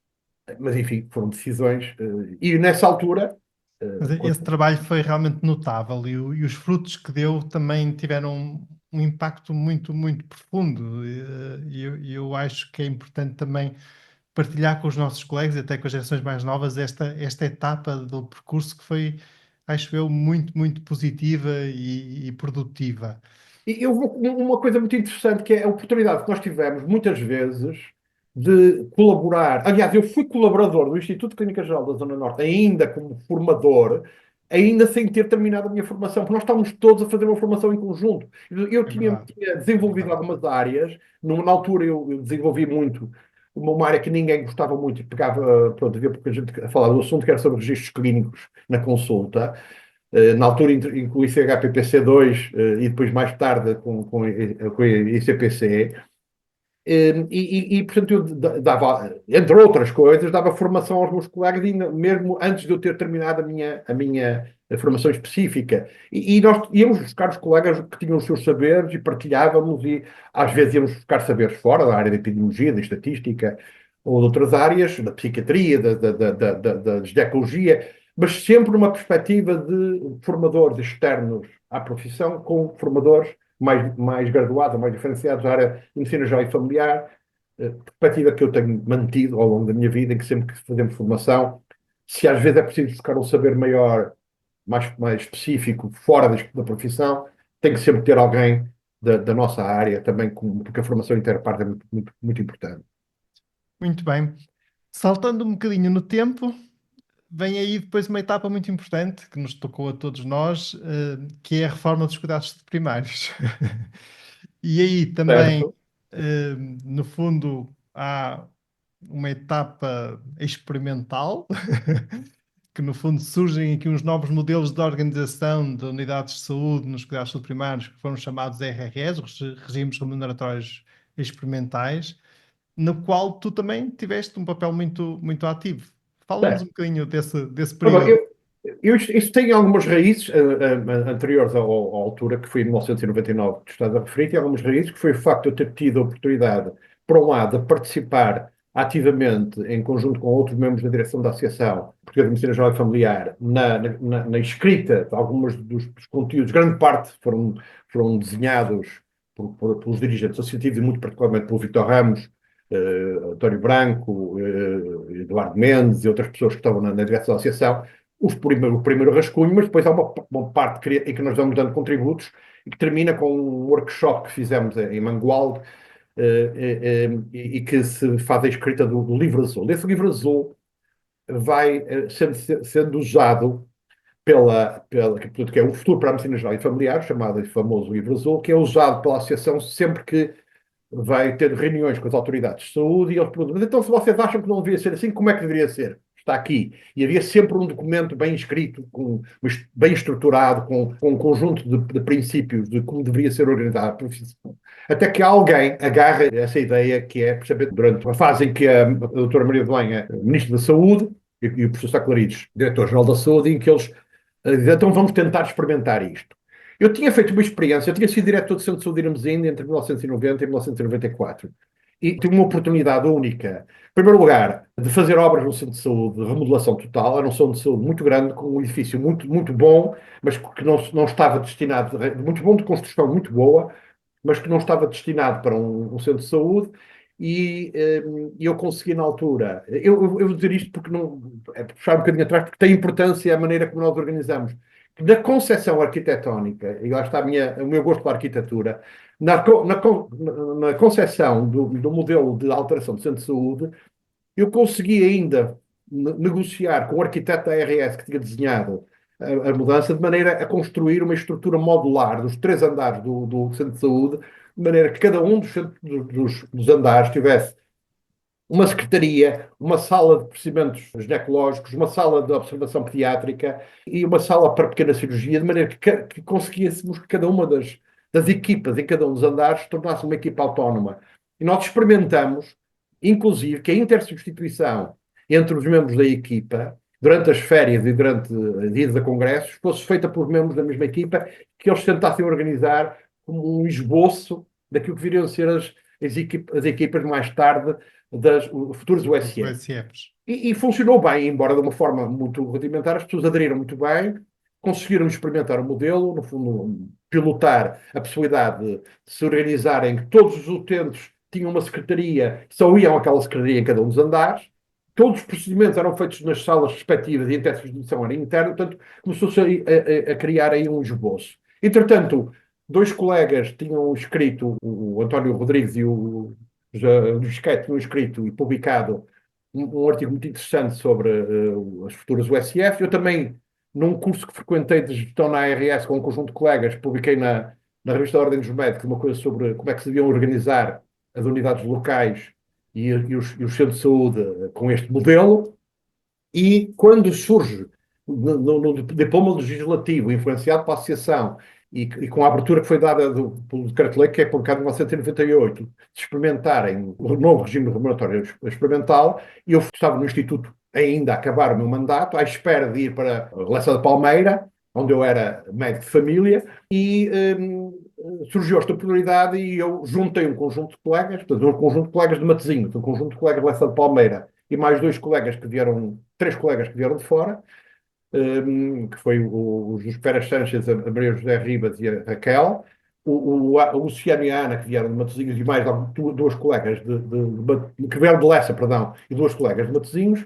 mas enfim, foram decisões. E nessa altura. Mas esse trabalho foi realmente notável e os frutos que deu também tiveram um impacto muito, muito profundo. E eu acho que é importante também partilhar com os nossos colegas e até com as gerações mais novas esta etapa do percurso que foi, acho eu, muito, muito positiva e produtiva. E uma coisa muito interessante que é a oportunidade que nós tivemos muitas vezes de colaborar. Aliás, eu fui colaborador do Instituto Clínica Geral da Zona Norte, ainda como formador, ainda sem ter terminado a minha formação, porque nós estávamos todos a fazer uma formação em conjunto. Eu É tinha verdade. desenvolvido É verdade. algumas áreas, na altura eu desenvolvi muito uma área que ninguém gostava muito e pegava, pronto, havia pouca gente a falar do assunto, que era sobre registros clínicos na consulta. Na altura inclui CHPPC2 e depois mais tarde com ICPC. Portanto, eu dava, entre outras coisas, dava formação aos meus colegas, ainda mesmo antes de eu ter terminado a minha formação específica. E nós íamos buscar os colegas que tinham os seus saberes e partilhávamos, e às vezes íamos buscar saberes fora da área da epidemiologia, da estatística, ou de outras áreas, da psiquiatria, da ginecologia, mas sempre numa perspectiva de formadores externos à profissão, com formadores mais graduados, mais diferenciados da área de medicina geral e familiar, perspectiva que eu tenho mantido ao longo da minha vida, em que sempre que fazemos formação, se às vezes é preciso buscar um saber maior, mais específico, fora da profissão, tem que sempre ter alguém da nossa área também, porque a formação interparte é muito, muito, muito importante. Muito bem. Saltando um bocadinho no tempo, vem aí depois uma etapa muito importante que nos tocou a todos nós, que é a reforma dos cuidados primários. E aí também, Certo? no fundo, há uma etapa experimental, que no fundo surgem aqui uns novos modelos de organização de unidades de saúde nos cuidados primários, que foram chamados RRS, regimes remuneratórios experimentais, no qual tu também tiveste um papel muito, muito ativo. Fala-nos um Certo. bocadinho desse Ora bem, período. isso tem algumas raízes anteriores à altura, que foi em 1999, que tu estás a referir, tem algumas raízes, que foi o facto de eu ter tido a oportunidade, por um lado, de participar ativamente, em conjunto com outros membros da direção da Associação Portuguesa de Medicina Geral e Familiar, na escrita de alguns dos conteúdos. Grande parte foram desenhados pelos dirigentes associativos e muito particularmente pelo Vítor Ramos, António Branco, Eduardo Mendes e outras pessoas que estavam na direção da associação, o primeiro rascunho, mas depois há uma parte em que nós vamos dando contributos e que termina com um workshop que fizemos em Mangualde e que se faz a escrita do livro azul. Esse livro azul vai sendo usado que é o Futuro para a Medicina Geral e Familiar, chamado e famoso livro azul, que é usado pela associação sempre que vai ter reuniões com as autoridades de saúde e eles perguntam, mas então se vocês acham que não devia ser assim, como é que deveria ser? Está aqui. E havia sempre um documento bem escrito, bem estruturado, com um conjunto de princípios de como deveria ser organizada a profissão. Até que alguém agarra essa ideia que é, precisamente durante a fase em que a doutora Maria de Belém é Ministra da Saúde e o professor Sá Clarides, Diretor-Geral da Saúde, em que eles dizem, então vamos tentar experimentar isto. Eu tinha feito uma experiência, eu tinha sido diretor do Centro de Saúde de Irmesinde entre 1990 e 1994. E tive uma oportunidade única, em primeiro lugar, de fazer obras no Centro de Saúde de remodelação total. Era um centro de saúde muito grande, com um edifício muito, muito bom, mas que não estava destinado, muito bom, de construção muito boa, mas que não estava destinado para um centro de saúde. E eu consegui na altura, eu vou dizer isto porque não, é puxar um bocadinho atrás, porque tem importância a maneira como nós organizamos. na concepção arquitetónica, e lá está o meu gosto pela arquitetura, na concepção do modelo de alteração do centro de saúde, eu consegui ainda negociar com o arquiteto da ARS que tinha desenhado a mudança, de maneira a construir uma estrutura modular dos 3 andares do centro de saúde, de maneira que cada um dos andares tivesse uma secretaria, uma sala de procedimentos ginecológicos, uma sala de observação pediátrica e uma sala para pequena cirurgia, de maneira que conseguíssemos que cada uma das equipas em cada um dos andares se tornasse uma equipa autónoma. E nós experimentamos, inclusive, que a intersubstituição entre os membros da equipa, durante as férias e durante dias a congressos, fosse feita por membros da mesma equipa, que eles tentassem organizar como um esboço daquilo que viriam a ser as equipas mais tarde das futuras USF. E funcionou bem, embora de uma forma muito rudimentar, as pessoas aderiram muito bem, conseguiram experimentar o modelo, no fundo, pilotar a possibilidade de se organizarem, que todos os utentes tinham uma secretaria, só iam àquela secretaria em cada um dos andares, todos os procedimentos eram feitos nas salas respectivas e a intersubstituição era interna, portanto, começou-se a criar aí um esboço. Entretanto, 2 colegas tinham escrito, o António Rodrigues e o Luís Quete, tinham escrito e publicado um artigo muito interessante sobre as futuras USF. Eu também, num curso que frequentei de gestão na ARS com um conjunto de colegas, publiquei na revista da Ordem dos Médicos uma coisa sobre como é que se deviam organizar as unidades locais e os centros de saúde com este modelo. E quando surge no diploma legislativo, influenciado pela associação e com a abertura que foi dada pelo decreto-lei, que é publicado em 1998, de experimentarem o novo regime remuneratório experimental, e eu estava no Instituto ainda a acabar o meu mandato, à espera de ir para a Leça da Palmeira, onde eu era médico de família, e surgiu esta oportunidade e eu juntei um conjunto de colegas, portanto, um conjunto de colegas de Matosinhos, um conjunto de colegas de Leça da Palmeira, e mais 3 colegas que vieram de fora, que foi o José Pérez Sanches, a Maria José Ribas e a Raquel, o Luciano e a Ana, que vieram de Matosinhos, e mais 2 colegas que vieram de Lessa, perdão, e 2 colegas de Matosinhos.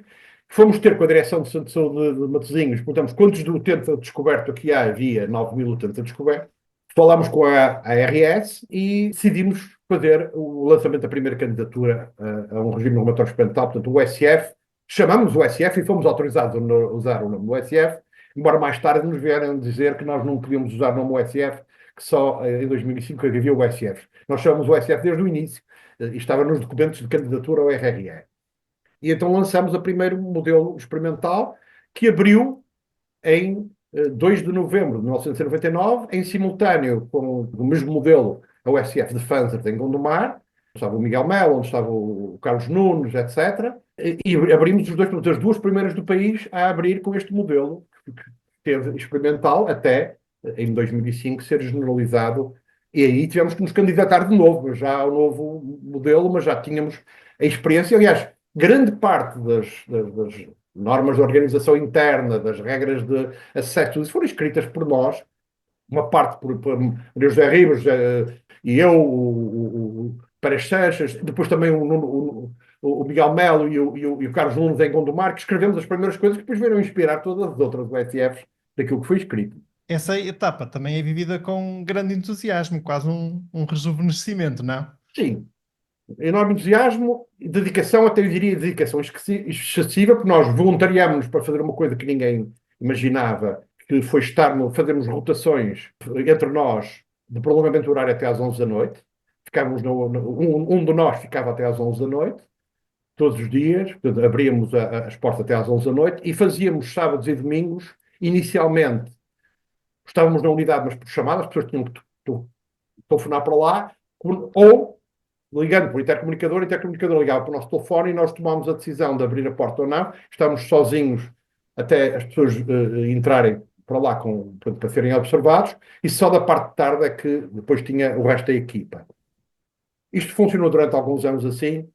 Fomos ter com a direção do Centro de Saúde de Matosinhos, perguntamos quantos utentes a descoberto aqui havia, 9.000 utentes a descoberto. Falámos com a ARS e decidimos fazer o lançamento da primeira candidatura a um regime regulatório experimental, portanto, o USF. Chamamos o USF e fomos autorizados a usar o nome USF, embora mais tarde nos vieram dizer que nós não podíamos usar o nome USF, que só em 2005 havia o USF. Nós chamamos o USF desde o início e estava nos documentos de candidatura ao RRE. E então lançamos o primeiro modelo experimental, que abriu em 2 de novembro de 1999, em simultâneo com o mesmo modelo, a USF de Fanzert em Gondomar, onde estava o Miguel Melo, onde estava o Carlos Nunes, etc. E abrimos as 2 primeiras do país a abrir com este modelo, que teve experimental até, em 2005, ser generalizado. E aí tivemos que nos candidatar de novo, já ao novo modelo, mas já tínhamos a experiência. Aliás, grande parte das normas de organização interna, das regras de acesso, foram escritas por nós, uma parte por Maria José Ribas e eu, o Pérez Sanches, depois também o Miguel Melo e o Carlos Nunes em Gondomar, que escrevemos as primeiras coisas que depois vieram inspirar todas as outras USFs daquilo que foi escrito. Essa etapa também é vivida com grande entusiasmo, quase um rejuvenescimento, não? Sim. Enorme entusiasmo, dedicação, até eu diria dedicação excessiva, porque nós voluntariámos-nos para fazer uma coisa que ninguém imaginava, que foi fazermos rotações entre nós de prolongamento horário até às 11 da noite. Ficávamos um de nós ficava até às 11 da noite, todos os dias, portanto, abríamos as portas até às 11 da noite e fazíamos sábados e domingos. Inicialmente estávamos na unidade, mas por chamada, as pessoas tinham que telefonar para lá, ou ligando por intercomunicador, o intercomunicador ligava para o nosso telefone e nós tomámos a decisão de abrir a porta ou não. Estávamos sozinhos até as pessoas entrarem para lá para serem observados, e só da parte de tarde é que depois tinha o resto da equipa. Isto funcionou durante alguns anos assim,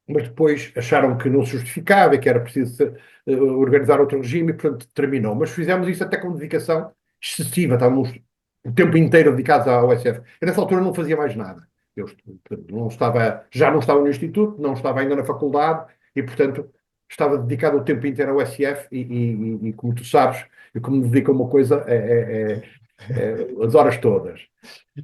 mas depois acharam que não se justificava e que era preciso organizar outro regime e, portanto, terminou. Mas fizemos isso até com dedicação excessiva, estávamos o tempo inteiro dedicados à USF. Eu, nessa altura, não fazia mais nada. Eu já não estava no instituto, não estava ainda na faculdade e, portanto, estava dedicado o tempo inteiro ao SF e como tu sabes, eu como me dedico a uma coisa as horas todas.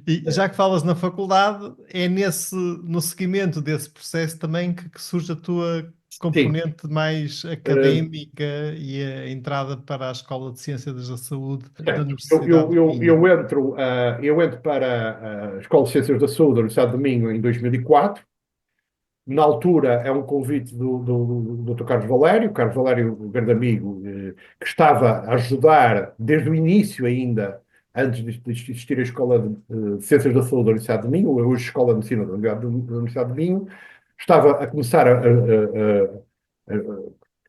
E já que falas na faculdade, é no seguimento desse processo também que surge a tua Sim, componente mais eh, académica e a entrada para a Escola de Ciências da Saúde da certo. Universidade do Minho. Eu entro para a Escola de Ciências da Saúde da Universidade de Minho em 2004. Na altura é um convite do Dr. Carlos Valério, Carlos Valério, um grande amigo, que estava a ajudar desde o início ainda, antes de existir a Escola de Ciências da Saúde da Universidade de Minho, hoje Escola de Medicina da Universidade de Minho, estava a começar a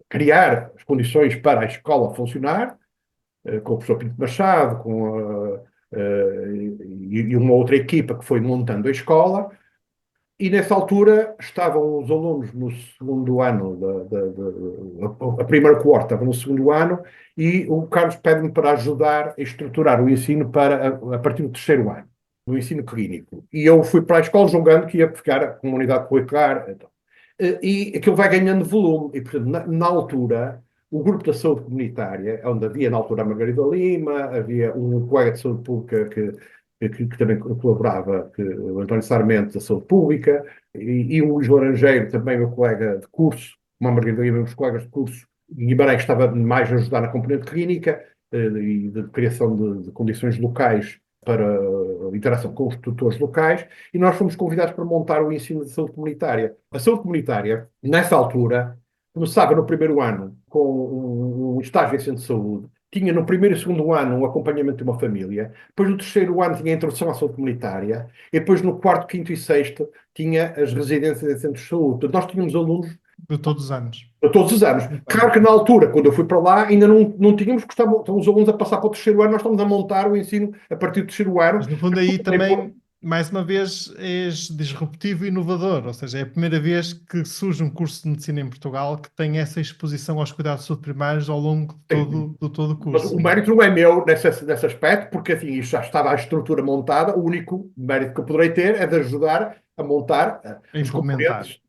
criar as condições para a escola funcionar, com o professor Pinto Machado, e uma outra equipa que foi montando a escola. E nessa altura estavam os alunos no segundo ano, a primeira coorte estava no segundo ano, e o Carlos pede-me para ajudar a estruturar o ensino a partir do terceiro ano, do ensino clínico. E eu fui para a escola julgando que ia ficar a comunidade curricular. Então. E aquilo vai ganhando volume. E, portanto, na altura, o grupo da saúde comunitária, onde havia na altura a Margarida Lima, havia um colega de saúde pública que também colaborava, o António Sarmento, da Saúde Pública, e o Luís Laranjeiro, também meu colega de curso, uma Margarida e meus colegas de curso, Guimarães estava mais a ajudar na componente clínica e de criação de condições locais para a interação com os tutores locais, e nós fomos convidados para montar o ensino de saúde comunitária. A saúde comunitária, nessa altura, começava no primeiro ano com um estágio em centro de saúde, tinha no primeiro e segundo ano um acompanhamento de uma família, depois no terceiro ano tinha a introdução à saúde comunitária, e depois no quarto, quinto e sexto tinha as residências em centros de saúde. Portanto, nós tínhamos alunos De todos os anos. a todos os anos. Muito bem. Claro que na altura, quando eu fui para lá, ainda não tínhamos, que estavam os alunos a passar para o terceiro ano, nós estamos a montar o ensino a partir do terceiro ano. Mas no fundo aí também, mais uma vez, és disruptivo e inovador, ou seja, é a primeira vez que surge um curso de medicina em Portugal que tem essa exposição aos cuidados de saúde primários ao longo de todo o Mas o curso, não é? mérito não é meu nesse aspecto, porque assim, isto já estava a estrutura montada. O único mérito que eu poderei ter é de ajudar a montar A as implementar. componentes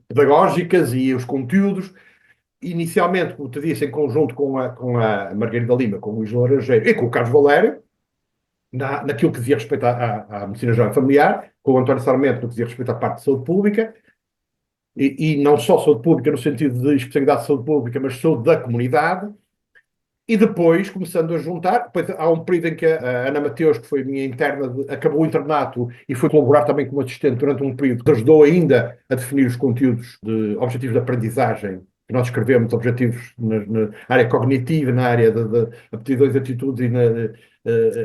pedagógicas e os conteúdos. Inicialmente, como te disse, em conjunto com a Margarida Lima, com o Luís Laranjeiro e com o Carlos Valério, naquilo que dizia respeito à medicina geral e familiar, com o António Sarmento, no que dizia respeito à parte de saúde pública, e não só saúde pública no sentido de especialidade de saúde pública, mas saúde da comunidade. E depois, começando a juntar, depois há um período em que a Ana Mateus, que foi a minha interna, acabou o internato e foi colaborar também como assistente durante um período que ajudou ainda a definir os conteúdos de objetivos de aprendizagem que nós escrevemos, objetivos na área cognitiva, na área de aptidões e atitudes,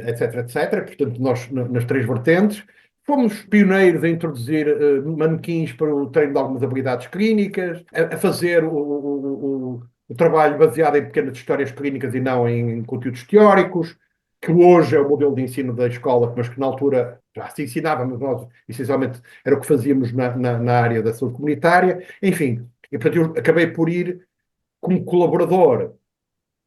etc, etc. Portanto, nós nas três vertentes. Fomos pioneiros a introduzir manequins para o treino de algumas habilidades clínicas, a fazer o trabalho baseado em pequenas histórias clínicas e não em conteúdos teóricos, que hoje é o modelo de ensino da escola, mas que na altura já se ensinava, mas nós, essencialmente, era o que fazíamos na área da saúde comunitária. Enfim, e, portanto, eu acabei por ir como colaborador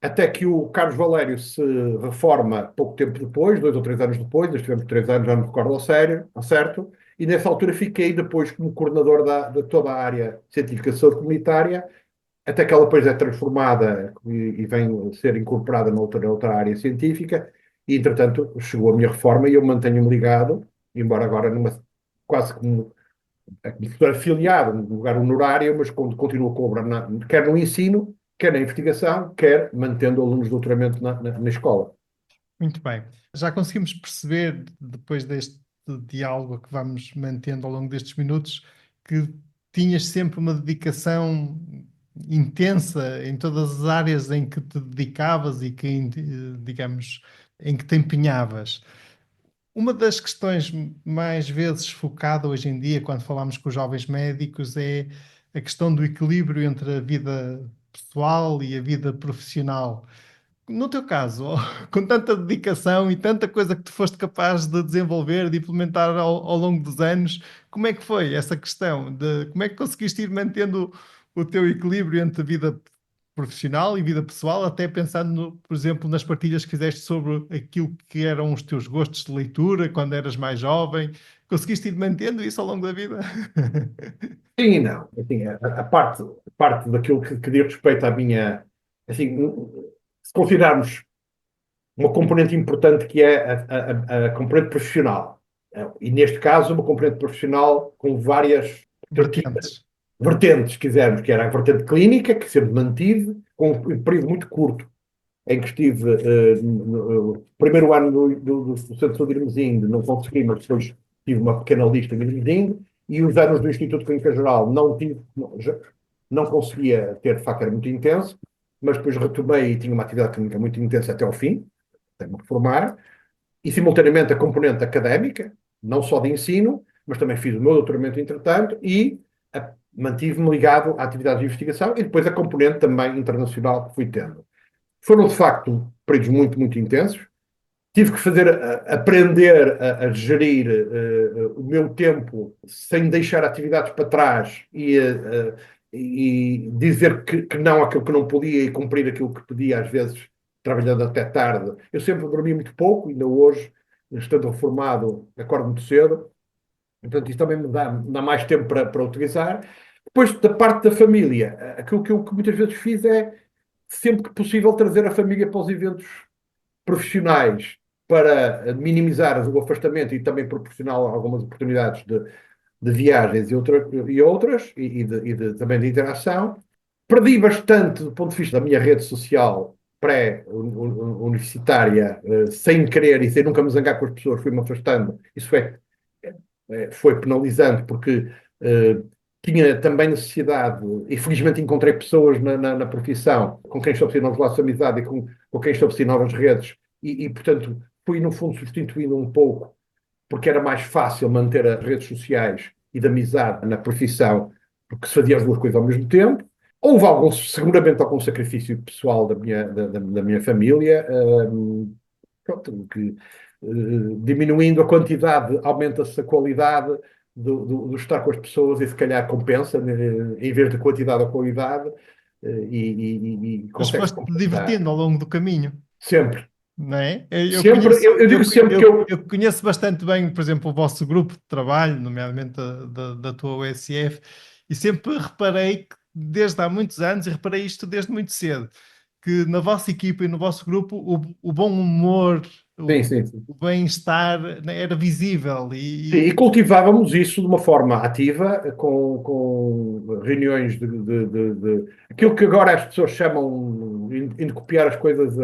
até que o Carlos Valério se reforma pouco tempo depois, 2 ou 3 anos depois, nós tivemos 3 anos, já não me recordo ao certo, e nessa altura fiquei depois como coordenador de toda a área científica de saúde comunitária, até que ela depois é transformada e vem ser incorporada noutra área científica, e entretanto chegou a minha reforma e eu mantenho-me ligado, embora agora quase como afiliado, num lugar honorário, mas continuo a colaborar quer no ensino, quer na investigação, quer mantendo alunos de doutoramento na escola. Muito bem. Já conseguimos perceber, depois deste diálogo que vamos mantendo ao longo destes minutos, que tinhas sempre uma dedicação intensa em todas as áreas em que te dedicavas e que, digamos, em que te empenhavas. Uma das questões mais vezes focada hoje em dia, quando falamos com os jovens médicos, é a questão do equilíbrio entre a vida pessoal e a vida profissional. No teu caso, com tanta dedicação e tanta coisa que tu foste capaz de desenvolver, de implementar ao longo dos anos, como é que foi essa questão de como é que conseguiste ir mantendo o teu equilíbrio entre a vida profissional e vida pessoal, até pensando, por exemplo, nas partilhas que fizeste sobre aquilo que eram os teus gostos de leitura quando eras mais jovem. Conseguiste ir mantendo isso ao longo da vida? Sim e não. Assim, a parte daquilo que diz respeito à minha. Assim, se considerarmos uma componente importante que é a componente profissional. E neste caso, uma componente profissional com várias Vertentes. vertentes, se quisermos, que era a vertente clínica, que sempre mantive, com um período muito curto, em que estive no primeiro ano do Centro de Saúde de Irmesinde, não consegui, mas depois tive uma pequena lista em Irmesinde, e os anos do Instituto de Clínica Geral não tive, não conseguia ter, de facto, era muito intenso, mas depois retomei e tinha uma atividade clínica muito intensa até ao fim, até me formar, e simultaneamente a componente académica, não só de ensino, mas também fiz o meu doutoramento entretanto e mantive-me ligado à atividade de investigação e depois a componente também internacional que fui tendo. Foram, de facto, períodos muito, muito intensos. Tive que fazer, aprender a gerir o meu tempo sem deixar atividades para trás e dizer que não àquilo que não podia e cumprir aquilo que podia, às vezes, trabalhando até tarde. Eu sempre dormi muito pouco, ainda hoje, estando reformado, acordo muito cedo. Portanto, isso também me dá mais tempo para utilizar. Depois, da parte da família, aquilo que muitas vezes fiz é, sempre que possível, trazer a família para os eventos profissionais para minimizar o afastamento e também proporcionar algumas oportunidades de viagens e também de interação. Perdi bastante do ponto de vista da minha rede social pré-universitária, sem querer e sem nunca me zangar com as pessoas, fui-me afastando. Isso foi penalizante porque tinha também necessidade, e felizmente encontrei pessoas na profissão com quem estabeleci novos laços de amizade e com quem estabeleci novas redes, portanto, fui no fundo substituindo um pouco, porque era mais fácil manter as redes sociais e de amizade na profissão, porque se fazia as duas coisas ao mesmo tempo. Houve seguramente algum sacrifício pessoal da minha família, pronto, que diminuindo a quantidade, aumenta-se a qualidade do estar com as pessoas e se calhar compensa, em vez de quantidade ou qualidade, e Mas consegue-se foste-te compensar. divertindo ao longo do caminho, Sempre. não é? Eu Sempre, conheço, eu digo sempre que eu. eu conheço bastante bem, por exemplo, o vosso grupo de trabalho, nomeadamente da tua USF, e sempre reparei que desde há muitos anos, e reparei isto desde muito cedo, que na vossa equipa e no vosso grupo o bom humor, Sim, o, sim, sim. o bem-estar, né, era visível Sim, e cultivávamos isso de uma forma ativa, com reuniões aquilo que agora as pessoas chamam, indo copiar as coisas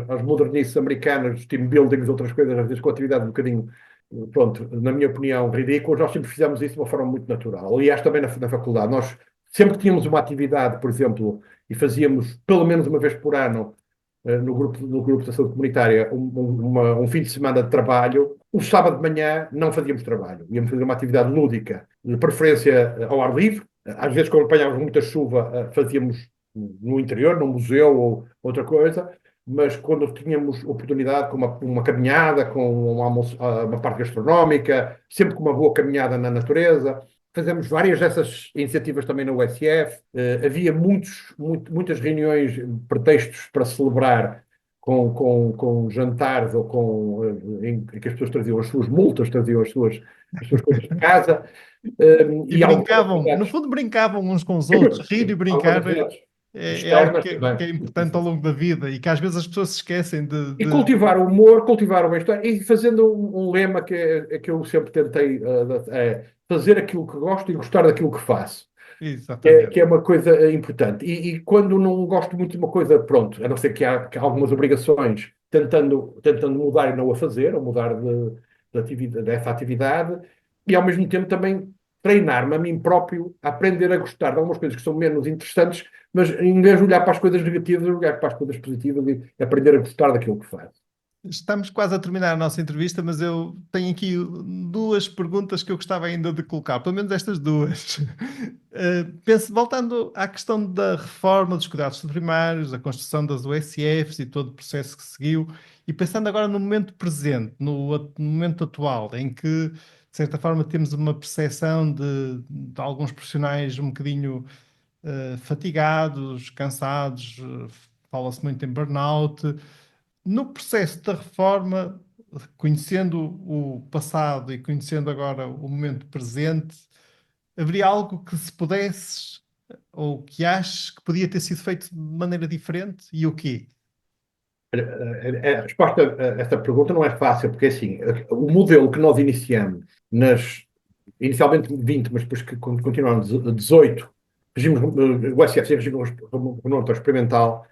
às modernices americanas, os team buildings, outras coisas, às vezes com atividade um bocadinho, pronto, na minha opinião, ridículas. Nós sempre fizemos isso de uma forma muito natural. Aliás, também na faculdade, nós sempre que tínhamos uma atividade, por exemplo, e fazíamos pelo menos uma vez por ano, no grupo da saúde comunitária, um fim de semana de trabalho. O sábado de manhã não fazíamos trabalho, íamos fazer uma atividade lúdica, de preferência ao ar livre. Às vezes, quando apanhávamos muita chuva, fazíamos no interior, num museu ou outra coisa, mas quando tínhamos oportunidade, com uma caminhada, com um almoço, uma parte gastronómica, sempre com uma boa caminhada na natureza. Fazemos várias dessas iniciativas também na USF. Havia muitas reuniões, pretextos para celebrar com jantares ou em que as pessoas traziam as suas multas, traziam as suas coisas de casa. e E algumas brincavam, no atividades, fundo brincavam uns com os outros, rir e algumas brincar atividades é algo externas também. que é importante ao longo da vida e que às vezes as pessoas se esquecem E cultivar o humor, cultivar o bem-estar e fazendo um lema que eu sempre tentei, é fazer aquilo que gosto e gostar daquilo que faço. Que Exatamente. é uma coisa importante. E quando não gosto muito de uma coisa, pronto, a não ser que há algumas obrigações, tentando mudar e não a fazer, ou mudar dessa atividade, e ao mesmo tempo também treinar-me a mim próprio a aprender a gostar de algumas coisas que são menos interessantes, mas em vez de olhar para as coisas negativas, olhar para as coisas positivas e aprender a gostar daquilo que faz. Estamos quase a terminar a nossa entrevista, mas eu tenho aqui duas perguntas que eu gostava ainda de colocar, pelo menos estas duas. Voltando à questão da reforma dos cuidados primários, a construção das USFs e todo o processo que seguiu, e pensando agora no momento presente, no momento atual, em que, de certa forma, temos uma percepção de alguns profissionais um bocadinho fatigados, cansados, fala-se muito em burnout. No processo da reforma, conhecendo o passado e conhecendo agora o momento presente, haveria algo que se pudesse ou que aches que podia ter sido feito de maneira diferente e o quê? A resposta a essa pergunta não é fácil, porque assim, o modelo que nós iniciamos inicialmente 20, mas depois que continuamos 18, o SF, regime regulatório experimental,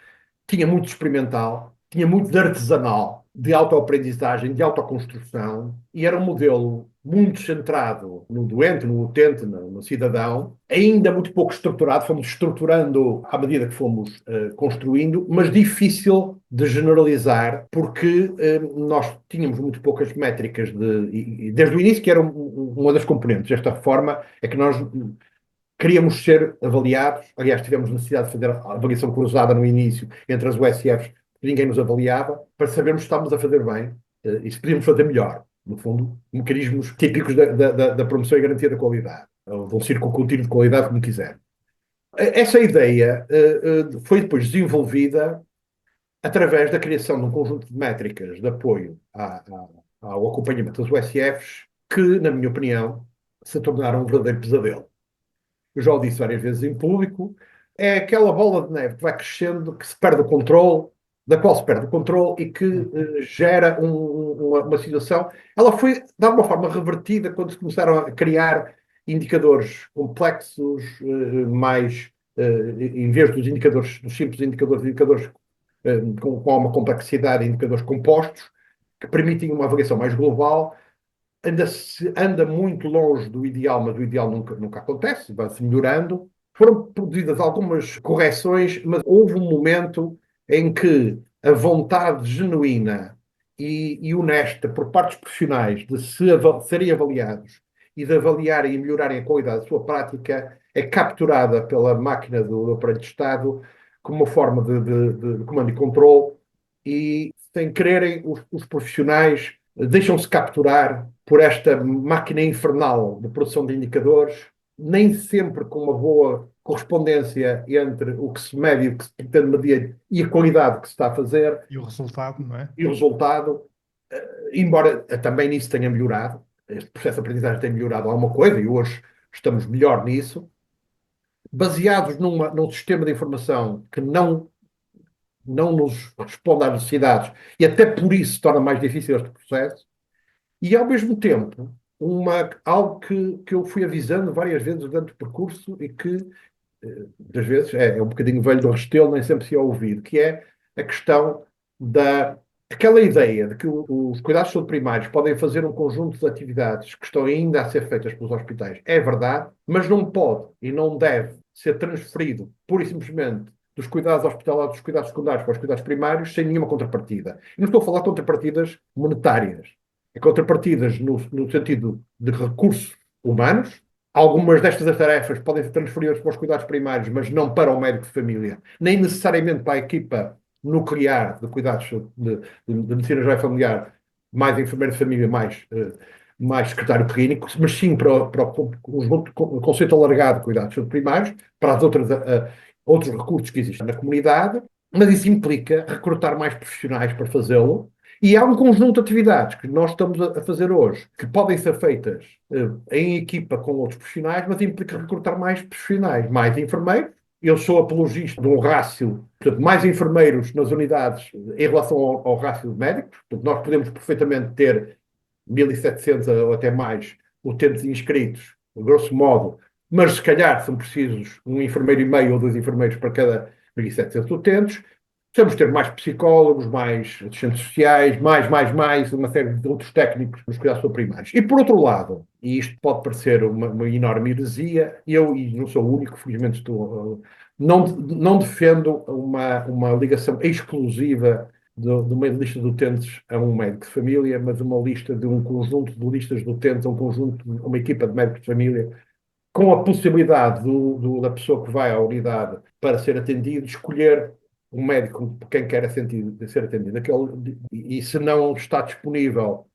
tinha muito experimental, tinha muito de artesanal, de autoaprendizagem, de autoconstrução, e era um modelo muito centrado no doente, no utente, no cidadão, ainda muito pouco estruturado, fomos estruturando à medida que fomos construindo, mas difícil de generalizar, porque nós tínhamos muito poucas métricas, e desde o início, que era uma das componentes desta reforma, é que nós queríamos ser avaliados. Aliás, tivemos necessidade de fazer a avaliação cruzada no início entre as USFs, ninguém nos avaliava, para sabermos se estávamos a fazer bem e se podíamos fazer melhor. No fundo, mecanismos típicos da promoção e garantia da qualidade, ou de um círculo contínuo de qualidade, como quiser. Essa ideia foi depois desenvolvida através da criação de um conjunto de métricas de apoio ao acompanhamento das USFs, que, na minha opinião, se tornaram um verdadeiro pesadelo. Eu já o disse várias vezes em público, é aquela bola de neve que vai crescendo, que se perde o controle, da qual se perde o controle e que gera uma situação. Ela foi, de alguma forma, revertida quando se começaram a criar indicadores complexos, em vez dos indicadores, dos simples indicadores com uma complexidade, indicadores compostos, que permitem uma avaliação mais global. Anda muito longe do ideal, mas o ideal nunca acontece, vai-se melhorando. Foram produzidas algumas correções, mas houve um momento em que a vontade genuína e honesta por parte dos profissionais de serem avaliados e de avaliarem e melhorarem a qualidade da sua prática é capturada pela máquina do aparelho de Estado como uma forma de comando e controle, e, sem quererem, os profissionais deixam-se capturar por esta máquina infernal de produção de indicadores, nem sempre com uma boa correspondência entre o que se mede e o que se pretende medir e a qualidade que se está a fazer. E o resultado, não é? E o resultado, embora também nisso tenha melhorado, este processo de aprendizagem tem melhorado alguma coisa e hoje estamos melhor nisso, baseados num sistema de informação que não nos responde às necessidades e até por isso torna mais difícil este processo. E, ao mesmo tempo, algo que eu fui avisando várias vezes durante o percurso e que, às vezes, é um bocadinho velho do Restelo, nem sempre se é ouvido, que é a questão aquela ideia de que os cuidados de saúde primários podem fazer um conjunto de atividades que estão ainda a ser feitas pelos hospitais. É verdade, mas não pode e não deve ser transferido, pura e simplesmente, dos cuidados hospitalares, dos cuidados secundários para os cuidados primários, sem nenhuma contrapartida. E não estou a falar de contrapartidas monetárias. Contrapartidas no sentido de recursos humanos. Algumas destas tarefas podem ser transferidas para os cuidados primários, mas não para o médico de família, nem necessariamente para a equipa nuclear de cuidados de medicina geral e familiar, mais enfermeiro de família, mais secretário clínico, mas sim para o conceito alargado de cuidados primários, para as outros recursos que existem na comunidade, mas isso implica recrutar mais profissionais para fazê-lo. E há um conjunto de atividades que nós estamos a fazer hoje, que podem ser feitas em equipa com outros profissionais, mas implica recrutar mais profissionais, mais enfermeiros. Eu sou apologista de um rácio, portanto, mais enfermeiros nas unidades em relação ao rácio de médicos. Portanto, nós podemos perfeitamente ter 1.700 ou até mais utentes inscritos, grosso modo, mas se calhar são precisos um enfermeiro e meio ou 2 enfermeiros para cada 1.700 utentes. Precisamos ter mais psicólogos, mais assistentes sociais, mais, uma série de outros técnicos nos cuidados primários. E, por outro lado, e isto pode parecer uma enorme heresia, e não sou o único, felizmente não defendo uma ligação exclusiva de uma lista de utentes a um médico de família, mas uma lista de um conjunto de listas de utentes a uma equipa de médicos de família, com a possibilidade da pessoa que vai à unidade para ser atendido, escolher um médico quem quer ser atendido. E se não está disponível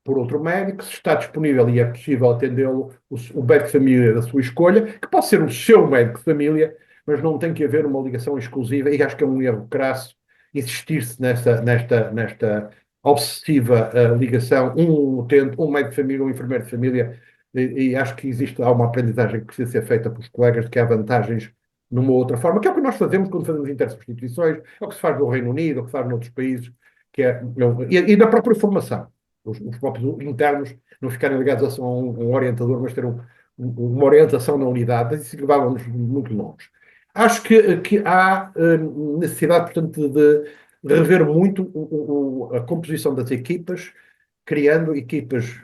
por outro médico, se está disponível e é possível atendê-lo, o médico de família da sua escolha, que pode ser o seu médico de família, mas não tem que haver uma ligação exclusiva, e acho que é um erro crasso insistir-se nesta obsessiva ligação, um utente, um médico de família, um enfermeiro de família, e acho que há uma aprendizagem que precisa ser feita pelos colegas de que há vantagens numa outra forma, que é o que nós fazemos quando fazemos intersubstituições, é o que se faz no Reino Unido, é o que se faz noutros países, e na própria formação. Os próprios internos não ficarem ligados a só um orientador, mas ter uma orientação na unidade, isso levava-nos muito longe. Acho que há necessidade, portanto, de rever muito a composição das equipas, criando equipas,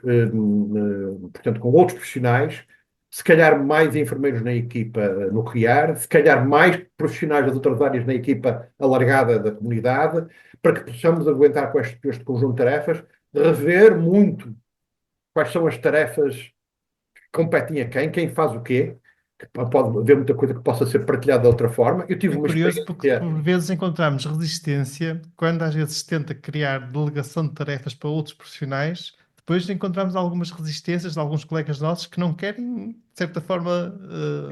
portanto, com outros profissionais, se calhar mais enfermeiros na equipa nuclear, se calhar mais profissionais das outras áreas na equipa alargada da comunidade, para que possamos aguentar com este conjunto de tarefas, rever muito quais são as tarefas que competem a quem faz o quê, que pode haver muita coisa que possa ser partilhada de outra forma. Eu tive É uma curioso porque experiência... por vezes encontramos resistência quando às vezes se tenta criar delegação de tarefas para outros profissionais. Depois encontramos algumas resistências de alguns colegas nossos que não querem, de certa forma...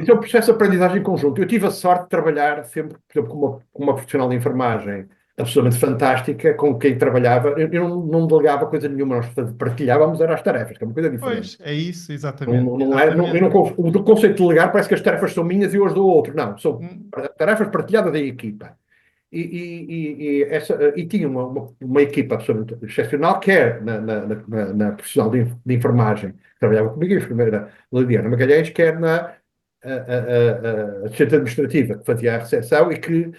Isso é um processo de aprendizagem conjunto. Eu tive a sorte de trabalhar sempre, por exemplo, com uma profissional de enfermagem absolutamente fantástica, com quem trabalhava. Eu não delegava coisa nenhuma, nós partilhávamos as tarefas, que é uma coisa diferente. Pois, é isso, Não, exatamente. não é, não, eu não, o conceito de delegar parece que as tarefas são minhas e eu as dou ao outro. Não, são tarefas partilhadas da equipa. E tinha uma equipa absolutamente excepcional, quer na profissional de enfermagem, que trabalhava comigo, a enfermeira Liliana Magalhães, quer na assistente administrativa, que fazia a recepção e que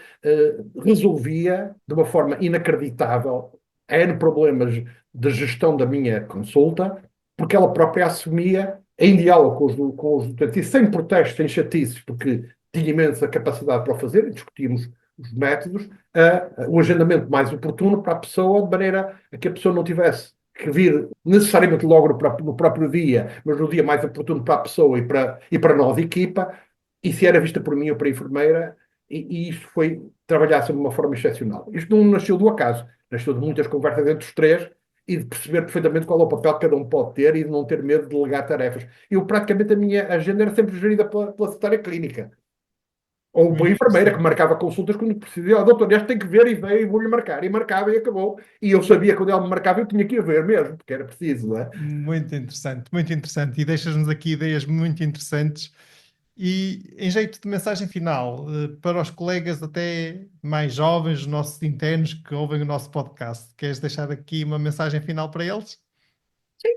resolvia de uma forma inacreditável N problemas de gestão da minha consulta, porque ela própria assumia, em diálogo com os utentes, e sem protestos, sem chatices, porque tinha imensa capacidade para o fazer, e discutimos os métodos, o agendamento mais oportuno para a pessoa, de maneira a que a pessoa não tivesse que vir necessariamente logo no próprio dia, mas no dia mais oportuno para a pessoa e para nós, equipa, e se era vista por mim ou para a enfermeira, e isto foi trabalhar-se de uma forma excepcional. Isto não nasceu do acaso, nasceu de muitas conversas entre os três e de perceber perfeitamente qual é o papel que cada um pode ter e de não ter medo de delegar tarefas. Praticamente, a minha agenda era sempre gerida pela secretária clínica. Ou uma enfermeira que marcava consultas quando precisava. Doutor, este tem que ver e veio e vou-lhe marcar. E marcava e acabou. E eu sabia que quando ela me marcava eu tinha que ir ver mesmo, porque era preciso, não é? Muito interessante, muito interessante. E deixas-nos aqui ideias muito interessantes. E em jeito de mensagem final, para os colegas até mais jovens, os nossos internos que ouvem o nosso podcast, queres deixar aqui uma mensagem final para eles? Sim,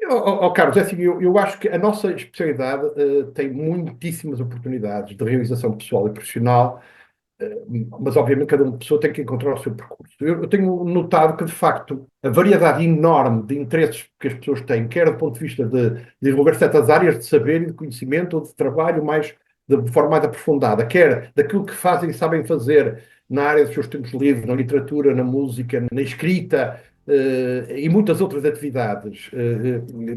Carlos, é assim, eu acho que a nossa especialidade tem muitíssimas oportunidades de realização pessoal e profissional, mas obviamente cada uma pessoa tem que encontrar o seu percurso. Eu tenho notado que, de facto, a variedade enorme de interesses que as pessoas têm, quer do ponto de vista de desenvolver certas áreas de saber e de conhecimento ou de trabalho de forma mais aprofundada, quer daquilo que fazem e sabem fazer na área dos seus tempos livres, na literatura, na música, na escrita, e muitas outras atividades,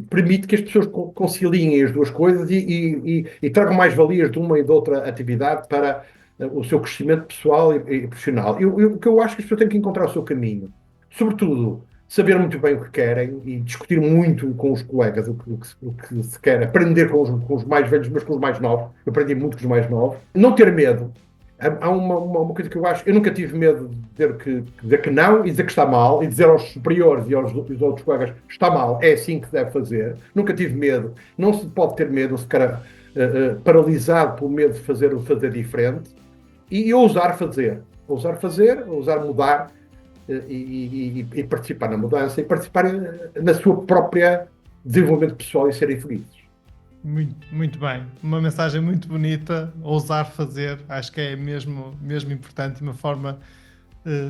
permite que as pessoas conciliem as duas coisas e tragam mais valias de uma e de outra atividade para o seu crescimento pessoal e profissional. O que eu acho que as pessoas têm que encontrar o seu caminho. Sobretudo, saber muito bem o que querem e discutir muito com os colegas o que se quer, aprender com os mais velhos, mas com os mais novos. Eu aprendi muito com os mais novos. Não ter medo. Há uma coisa que eu acho, eu nunca tive medo de dizer que não e dizer que está mal, e dizer aos superiores e aos outros colegas está mal, é assim que se deve fazer. Nunca tive medo, não se pode ter medo, não se ficar paralisado pelo medo de fazer diferente, e ousar fazer, ousar mudar, e participar na mudança, e participar na sua própria desenvolvimento pessoal e serem felizes. Muito, muito bem. Uma mensagem muito bonita, ousar fazer, acho que é mesmo importante, uma forma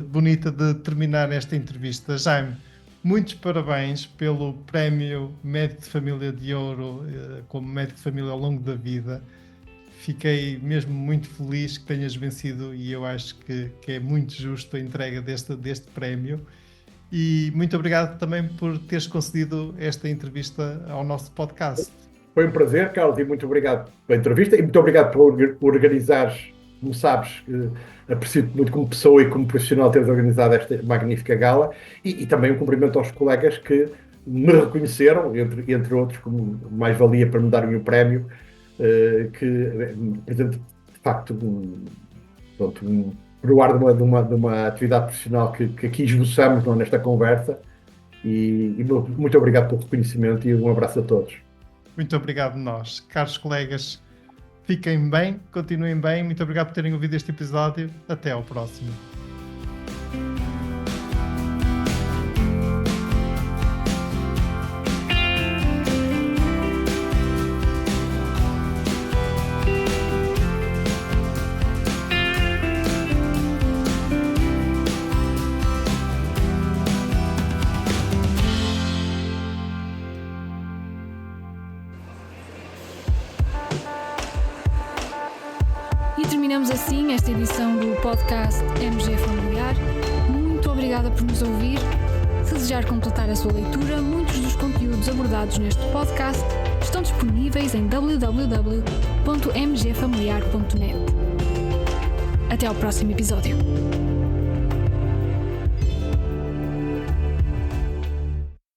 bonita de terminar esta entrevista. Jaime, muitos parabéns pelo Prémio Médico de Família de Ouro, como médico de família ao longo da vida. Fiquei mesmo muito feliz que tenhas vencido e eu acho que é muito justo a entrega deste prémio. E muito obrigado também por teres concedido esta entrevista ao nosso podcast. Foi um prazer, Carlos, e muito obrigado pela entrevista e muito obrigado por organizares, como sabes, aprecio-te muito como pessoa e como profissional teres organizado esta magnífica gala, e também um cumprimento aos colegas que me reconheceram, entre outros, como mais-valia para me darem o prémio, que representa, de facto, pronto, proar de uma atividade profissional que aqui esboçamos, não, nesta conversa. E muito obrigado pelo reconhecimento e um abraço a todos. Muito obrigado nós. Caros colegas, fiquem bem, continuem bem. Muito obrigado por terem ouvido este episódio. Até ao próximo. E terminamos assim esta edição do podcast MG Familiar. Muito obrigada por nos ouvir. Se desejar completar a sua leitura, muitos dos conteúdos abordados neste podcast estão disponíveis em www.mgfamiliar.net. Até ao próximo episódio.